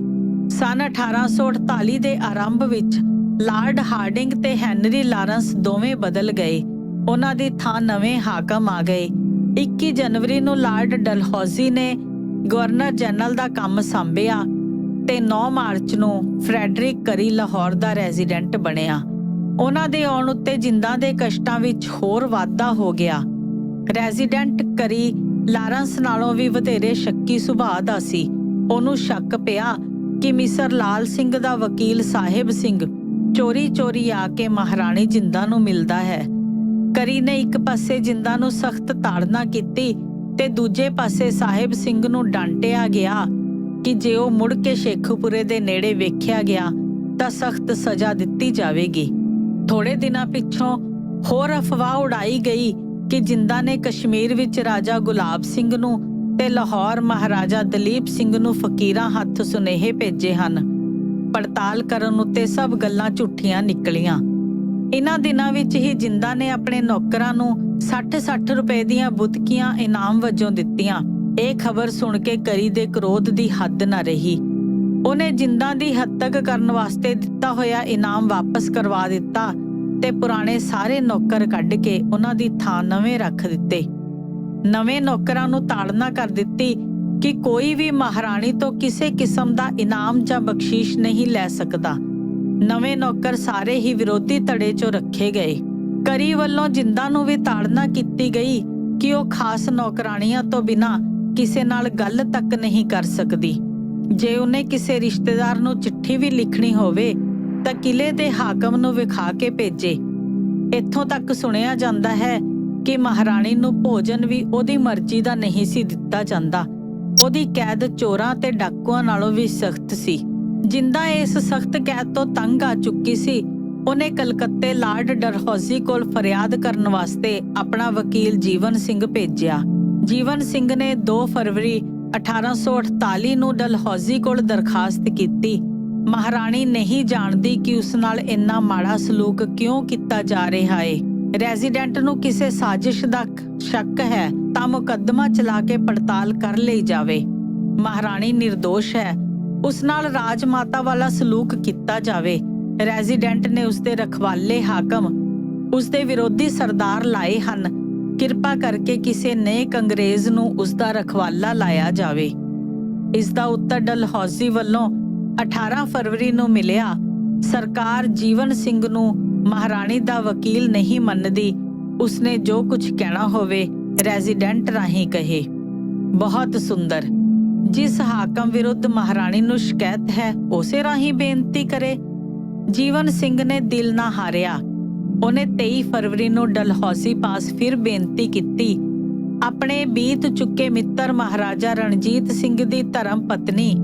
ਸਨ 1848 ਦੇ ਆਰੰਭ ਵਿੱਚ ਲਾਰਡ ਹਾਰਡਿੰਗ ਤੇ ਹੈਨਰੀ ਲਾਰੈਂਸ ਦੋਵੇਂ ਬਦਲ ਗਏ। ਉਹਨਾਂ ਦੀ ਥਾਂ ਨਵੇਂ ਹਾਕਮ ਆ ਗਏ। 21 ਜਨਵਰੀ ਨੂੰ ਲਾਰਡ ਡਲਹੌਜ਼ੀ ਨੇ ਗਵਰਨਰ ਜਨਰਲ ਦਾ ਕੰਮ ਸੰਭਿਆ ਤੇ 9 ਮਾਰਚ ਨੂੰ ਫਰੈਡਰਿਕ ਕਰੀ ਲਾਹੌਰ ਦਾ ਰੈਜ਼ੀਡੈਂਟ ਬਣਿਆ। ਉਹਨਾਂ ਦੇ ਆਉਣ ਉੱਤੇ ਜਿੰਦਾਂ ਦੇ ਕਸ਼ਟਾਂ ਵਿੱਚ ਹੋਰ ਵਾਧਾ ਹੋ ਗਿਆ। ਰੈਜ਼ੀਡੈਂਟ ਕਰੀ ਲਾਰੈਂਸ ਨਾਲੋਂ ਵੀ ਵਧੇਰੇ ਸ਼ੱਕੀ ਸੁਭਾਅ ਦਾ ਸੀ। ਉਹਨੂੰ ਸ਼ੱਕ ਪਿਆ ਕਿ ਮਿਸਰ ਲਾਲ ਸਿੰਘ ਦਾ ਵਕੀਲ ਸਾਹਿਬ ਸਿੰਘ ਚੋਰੀ ਆ ਕੇ ਮਹਾਰਾਣੀ ਜਿੰਦਾਂ ਨੂੰ ਮਿਲਦਾ ਹੈ। ਕਰੀ ਨੇ ਇੱਕ ਪਾਸੇ ਜਿੰਦਾਂ ਨੂੰ ਸਖਤ ਤਾੜਨਾ ਕੀਤੀ ਤੇ ਦੂਜੇ ਪਾਸੇ ਸਾਹਿਬ ਸਿੰਘ ਨੂੰ ਡਾਂਟਿਆ ਗਿਆ ਕਿ ਜੇ ਉਹ ਮੁੜ ਕੇ ਸ਼ੇਖੂਪੁਰੇ ਦੇ ਨੇੜੇ ਵੇਖਿਆ ਗਿਆ ਤਾਂ ਸਖਤ ਸਜ਼ਾ ਦਿੱਤੀ ਜਾਵੇਗੀ। ਥੋੜੇ ਦਿਨਾਂ ਪਿੱਛੋਂ ਹੋਰ ਅਫਵਾਹ ਉਡਾਈ ਗਈ ਕਿ ਜਿੰਦਾਂ ਨੇ ਕਸ਼ਮੀਰ ਵਿੱਚ ਰਾਜਾ ਗੁਲਾਬ ਸਿੰਘ ਨੂੰ ਤੇ ਲਾਹੌਰ ਮਹਾਰਾਜਾ ਦਲੀਪ ਸਿੰਘ ਨੂੰ ਫਕੀਰਾਂ ਹੱਥ ਸੁਨੇਹੇ ਭੇਜੇ ਹਨ। ਪੜਤਾਲ ਕਰਨ ਉੱਤੇ ਸਭ ਗੱਲਾਂ ਝੂਠੀਆਂ ਨਿਕਲੀਆਂ। ਇਨ੍ਹਾਂ ਦਿਨਾਂ ਵਿੱਚ ਹੀ ਜਿੰਦਾਂ ਨੇ ਆਪਣੇ ਨੌਕਰਾਂ ਨੂੰ 60 ਰੁਪਏ ਦੀਆਂ ਬੁਤਕੀਆਂ ਇਨਾਮ ਵਜੋਂ ਦਿੱਤੀਆਂ। ਇਹ ਖਬਰ ਸੁਣ ਕੇ ਕਰੀ ਦੇ ਕ੍ਰੋਧ ਦੀ ਹੱਦ ਨਾ ਰਹੀ। ਉਹਨੇ ਜਿੰਦਾਂ ਦੀ ਹੱਤਕ ਕਰਨ ਵਾਸਤੇ ਦਿੱਤਾ ਹੋਇਆ ਇਨਾਮ ਵਾਪਸ ਕਰਵਾ ਦਿੱਤਾ ਤੇ ਪੁਰਾਣੇ ਸਾਰੇ ਨੌਕਰ ਕੱਢ ਕੇ ਉਹਨਾਂ ਦੀ ਥਾਂ ਨਵੇਂ ਰੱਖ ਦਿੱਤੇ। ਨਵੇਂ ਨੌਕਰਾਂ ਨੂੰ ਤਾੜਨਾ ਕਰ ਦਿੱਤੀ ਕਿ ਕੋਈ ਵੀ ਮਹਾਰਾਣੀ ਤੋਂ ਕਿਸੇ ਕਿਸਮ ਦਾ ਇਨਾਮ ਜਾਂ ਬਖਸ਼ੀਸ਼ ਨਹੀਂ ਲੈ ਸਕਦਾ। ਨਵੇਂ ਨੌਕਰ ਸਾਰੇ ਹੀ ਵਿਰੋਧੀ ਧੜੇ 'ਚੋਂ ਰੱਖੇ ਗਏ। ਕਰੀ ਵੱਲੋਂ ਜਿੰਦਾਂ ਨੂੰ ਵੀ ਤਾੜਨਾ ਕੀਤੀ ਗਈ ਕਿ ਉਹ ਖਾਸ ਨੌਕਰਾਣੀਆਂ ਤੋਂ ਬਿਨਾਂ ਕਿਸੇ ਨਾਲ ਗੱਲ ਤੱਕ ਨਹੀਂ ਕਰ ਸਕਦੀ। ਜੇ ਉਹਨੇ ਕਿਸੇ ਰਿਸ਼ਤੇਦਾਰ ਨੂੰ ਚਿੱਠੀ ਵੀ ਲਿਖਣੀ ਹੋਵੇ ਤਾਂ ਕਿਲੇ ਦੇ ਹਾਕਮ ਨੂੰ ਵਿਖਾ ਕੇ ਭੇਜੇ। ਇੱਥੋਂ ਤੱਕ ਸੁਣਿਆ ਜਾਂਦਾ ਹੈ ਕਿ ਮਹਾਰਾਣੀ ਨੂੰ ਭੋਜਨ ਵੀ ਉਹਦੀ ਮਰਜ਼ੀ ਦਾ ਨਹੀਂ ਸੀ ਦਿੱਤਾ ਜਾਂਦਾ। ਉਹਦੀ ਕੈਦ ਚੋਰਾਂ ਤੇ ਡਾਕੂਆਂ ਨਾਲੋਂ ਵੀ ਸਖਤ ਸੀ। ਜਿੰਦਾਂ ਇਸ ਸਖਤ ਕੈਦ ਤੋਂ ਤੰਗ ਆ ਚੁੱਕੀ ਸੀ, ਉਹਨੇ ਕਲਕੱਤੇ ਲਾਰਡ ਡਲਹੌਜ਼ੀ ਕੋਲ ਫਰਿਆਦ ਕਰਨ ਵਾਸਤੇ ਆਪਣਾ ਵਕੀਲ ਜੀਵਨ ਸਿੰਘ ਭੇਜਿਆ। ਜੀਵਨ ਸਿੰਘ ਨੇ 2 ਫਰਵਰੀ 1848 ਨੂੰ ਡਲਹੌਜ਼ੀ ਕੋਲ ਦਰਖਾਸਤ ਕੀਤੀ। ਮਹਾਰਾਣੀ ਨਹੀਂ ਜਾਣਦੀ ਕਿ ਉਸ ਨਾਲ ਇੰਨਾ ਮਾੜਾ ਸਲੂਕ ਕਿਉਂ ਕੀਤਾ ਜਾ ਰਿਹਾ ਏ। ਰੈਜ਼ੀਡੈਂਟ ਨੂੰ ਕਿਸੇ ਸਾਜ਼ਿਸ਼ ਦਾ ਸ਼ੱਕ ਹੈ ਤਾਂ ਮੁਕੱਦਮਾ ਚਲਾ ਕੇ ਪੜਤਾਲ ਕਰ ਲਈ ਜਾਵੇ। ਮਹਾਰਾਣੀ ਨਿਰਦੋਸ਼ ਹੈ, ਉਸ ਨਾਲ ਰਾਜਮਾਤਾ ਵਾਲਾ ਸਲੂਕ ਕੀਤਾ ਜਾਵੇ। ਰੈਜ਼ੀਡੈਂਟ ਨੇ ਉਸਦੇ ਰਖਵਾਲੇ ਹਾਕਮ ਉਸਦੇ ਵਿਰੋਧੀ ਸਰਦਾਰ ਲਾਏ ਹਨ। ਕਿਰਪਾ ਕਰਕੇ ਕਿਸੇ ਨੇਕ ਅੰਗਰੇਜ਼ ਨੂੰ ਉਸਦਾ ਰਖਵਾਲਾ ਲਾਇਆ ਜਾਵੇ। ਇਸ ਦਾ ਉੱਤਰ ਡਲਹੌਜ਼ੀ ਵੱਲੋਂ 18 ਫਰਵਰੀ ਨੂੰ ਮਿਲਿਆ। ਸਰਕਾਰ ਜੀਵਨ ਸਿੰਘ ਨੂੰ ਮਹਾਰਾਣੀ ਦਾ ਵਕੀਲ ਨਹੀਂ ਮੰਨਦੀ ਉਸਨੇ ਜੋ ਕੁਝ ਕਹਿਣਾ ਹੋਵੇ ਰੈਜ਼ੀਡੈਂਟ ਰਾਹੀਂ ਕਹੇ। ਬਹੁਤ ਸੁੰਦਰ। ਜਿਸ ਹਾਕਮ ਵਿਰੁੱਧ ਮਹਾਰਾਣੀ ਨੂੰ ਸ਼ਿਕਾਇਤ ਹੈ ਉਸੇ ਰਾਹੀਂ ਬੇਨਤੀ ਕਰੇ। ਜੀਵਨ ਸਿੰਘ ਨੇ ਦਿਲ ਨਾ ਹਾਰਿਆ। ਉਹਨੇ 23 ਫਰਵਰੀ ਨੂੰ ਡਲਹੌਜ਼ੀ ਪਾਸ ਫਿਰ ਬੇਨਤੀ ਕੀਤੀ। ਆਪਣੇ ਬੀਤ ਚੁੱਕੇ ਮਿੱਤਰ ਮਹਾਰਾਜਾ ਰਣਜੀਤ ਸਿੰਘ ਦੀ ਧਰਮ ਪਤਨੀ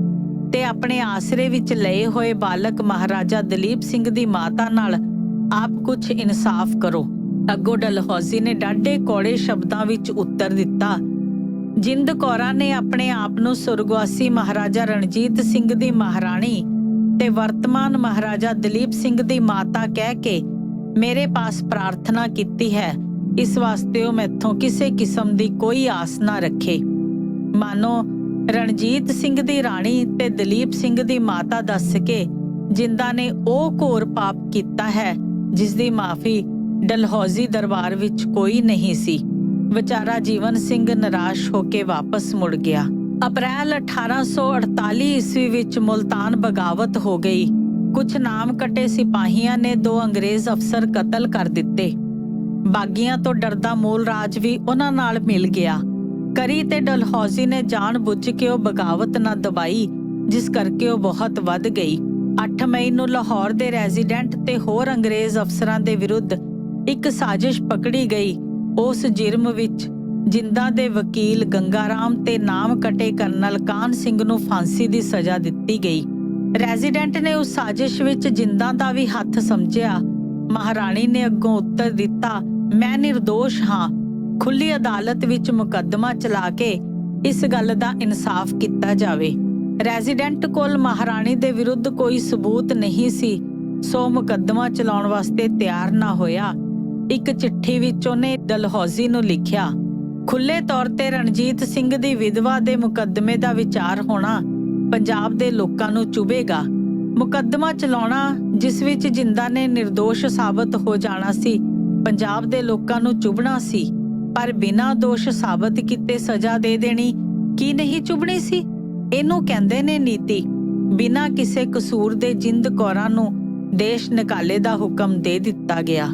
ਤੇ ਆਪਣੇ ਆਸਰੇ ਵਿੱਚ ਲਏ ਹੋਏ ਬਾਲਕ ਮਹਾਰਾਜਾ ਦਲੀਪ ਸਿੰਘ ਦੀ ਮਾਤਾ ਨਾਲ ਆਪ ਕੁਝ ਇਨਸਾਫ ਕਰੋ। ਅੱਗੋਂ ਡਲਹੌਜ਼ੀ ਨੇ ਡਾਢੇ ਕੌੜੇ ਸ਼ਬਦਾਂ ਵਿੱਚ ਉੱਤਰ ਦਿੱਤਾ। ਜਿੰਦ ਕੌਰਾਂ ਨੇ ਆਪਣੇ ਆਪ ਨੂੰ ਸੁਰਗਵਾਸੀ ਮਹਾਰਾਜਾ ਰਣਜੀਤ ਸਿੰਘ ਦੀ ਮਹਾਰਾਣੀ ਤੇ ਵਰਤਮਾਨ ਮਹਾਰਾਜਾ ਦਲੀਪ ਸਿੰਘ ਦੀ ਮਾਤਾ ਕਹਿ ਕੇ ਮੇਰੇ ਪਾਸ ਪ੍ਰਾਰਥਨਾ ਕੀਤੀ ਹੈ। ਇਸ ਵਾਸਤੇ ਉਹ ਮੈਥੋਂ ਕਿਸੇ ਕਿਸਮ ਦੀ ਕੋਈ ਆਸ ਨਾ ਰੱਖੇ। ਮਾਨੋ ਰਣਜੀਤ ਸਿੰਘ ਦੀ ਰਾਣੀ ਤੇ ਦਲੀਪ ਸਿੰਘ ਦੀ ਮਾਤਾ ਦੱਸ ਕੇ ਜਿੰਦਾ ਨੇ ਉਹ ਘੋਰ ਪਾਪ ਕੀਤਾ ਹੈ ਜਿਸ ਦੀ ਮਾਫੀ ਡਲਹੌਜ਼ੀ ਦਰਬਾਰ ਵਿੱਚ ਕੋਈ ਨਹੀਂ ਸੀ। ਵਿਚਾਰਾ ਜੀਵਨ ਸਿੰਘ ਨਿਰਾਸ਼ ਹੋ ਕੇ ਵਾਪਸ ਮੁੜ ਗਿਆ। ਅਪ੍ਰੈਲ 1848 ਈਸਵੀ ਵਿੱਚ ਮੁਲਤਾਨ ਬਗਾਵਤ ਹੋ ਗਈ। ਕੁਝ ਨਾਮ ਕੱਟੇ ਸਿਪਾਹੀਆਂ ਨੇ 2 ਅੰਗਰੇਜ਼ ਅਫਸਰ ਕਤਲ ਕਰ ਦਿੱਤੇ। ਬਾਗੀਆਂ ਤੋਂ ਡਰਦਾ ਮੂਲ ਰਾਜ ਵੀ ਉਹਨਾਂ ਨਾਲ ਮਿਲ ਗਿਆ। ਕਰੀ ਤੇ ਡਲਹੌਜ਼ੀ ਨੇ ਜਾਣ ਬੁੱਝ ਕੇ ਉਹ ਬਗਾਵਤ ਨਾ ਦਬਾਈ, ਜਿਸ ਕਰਕੇ ਉਹ ਬਹੁਤ ਵੱਧ ਗਈ। 8 ਮਈ ਨੂੰ ਲਾਹੌਰ ਦੇ ਰੈਜ਼ੀਡੈਂਟ ਤੇ ਹੋਰ ਅੰਗਰੇਜ਼ ਅਫਸਰਾਂ ਦੇ ਵਿਰੁੱਧ ਇੱਕ ਸਾਜ਼ਿਸ਼ ਪਕੜੀ ਗਈ। ਉਸ ਜਿਰਮ ਵਿੱਚ ਜਿੰਦਾ ਦੇ ਵਕੀਲ ਗੰਗਾ ਰਾਮ ਤੇ ਨਾਮ ਕਟੇ ਕਰਨਲ ਕਾਹਨ ਸਿੰਘ ਨੂੰ ਫਾਂਸੀ ਦੀ ਸਜ਼ਾ ਦਿੱਤੀ ਗਈ। ਰੈਜ਼ੀਡੈਂਟ ਨੇ ਉਸ ਸਾਜ਼ਿਸ਼ ਵਿੱਚ ਜਿੰਦਾ ਦਾ ਵੀ ਹੱਥ ਸਮਝਿਆ। ਮਹਾਰਾਣੀ ਨੇ ਅੱਗੋਂ ਉੱਤਰ ਦਿੱਤਾ, ਮੈਂ ਨਿਰਦੋਸ਼ ਹਾਂ। ਖੁੱਲੀ ਅਦਾਲਤ ਵਿੱਚ ਮੁਕੱਦਮਾ ਚਲਾ ਕੇ ਇਸ ਗੱਲ ਦਾ ਇਨਸਾਫ ਕੀਤਾ ਜਾਵੇ। ਰੈਜ਼ੀਡੈਂਟ ਕੋਲ ਮਹਾਰਾਣੀ ਦੇ ਵਿਰੁੱਧ ਕੋਈ ਸਬੂਤ ਨਹੀਂ ਸੀ, ਸੋ ਮੁਕੱਦਮਾ ਚਲਾਉਣ ਵਾਸਤੇ ਤਿਆਰ ਨਾ ਹੋਇਆ। ਇੱਕ ਚਿੱਠੀ ਵਿੱਚ ਉਹਨੇ ਡਲਹੌਜ਼ੀ ਨੂੰ ਲਿਖਿਆ, ਖੁੱਲੇ ਤੌਰ ਤੇ ਰਣਜੀਤ ਸਿੰਘ ਦੀ ਵਿਧਵਾ ਦੇ ਮੁਕੱਦਮੇ ਦਾ ਵਿਚਾਰ ਹੋਣਾ ਪੰਜਾਬ ਦੇ ਲੋਕਾਂ ਨੂੰ ਚੁਭੇਗਾ। ਮੁਕੱਦਮਾ ਚਲਾਉਣਾ ਜਿਸ ਵਿੱਚ ਜਿੰਦਾ ਨੇ ਨਿਰਦੋਸ਼ ਸਾਬਤ ਹੋ ਜਾਣਾ ਸੀ, ਪੰਜਾਬ ਦੇ ਲੋਕਾਂ ਨੂੰ ਚੁਭਣਾ ਸੀ, ਪਰ ਬਿਨਾਂ ਦੋਸ਼ ਸਾਬਤ ਕੀਤੇ ਸਜ਼ਾ ਦੇ ਦੇਣੀ ਕੀ ਨਹੀਂ ਚੁਭਣੀ ਸੀ। ਇਹਨੂੰ ਕਹਿੰਦੇ ਨੇ ਨੀਤੀ। ਬਿਨਾਂ ਕਿਸੇ ਕਸੂਰ ਦੇ ਜਿੰਦ ਕੌਰਾਂ ਨੂੰ ਦੇਸ਼ ਨਿਕਾਲੇ ਦਾ ਹੁਕਮ ਦੇ ਦਿੱਤਾ ਗਿਆ।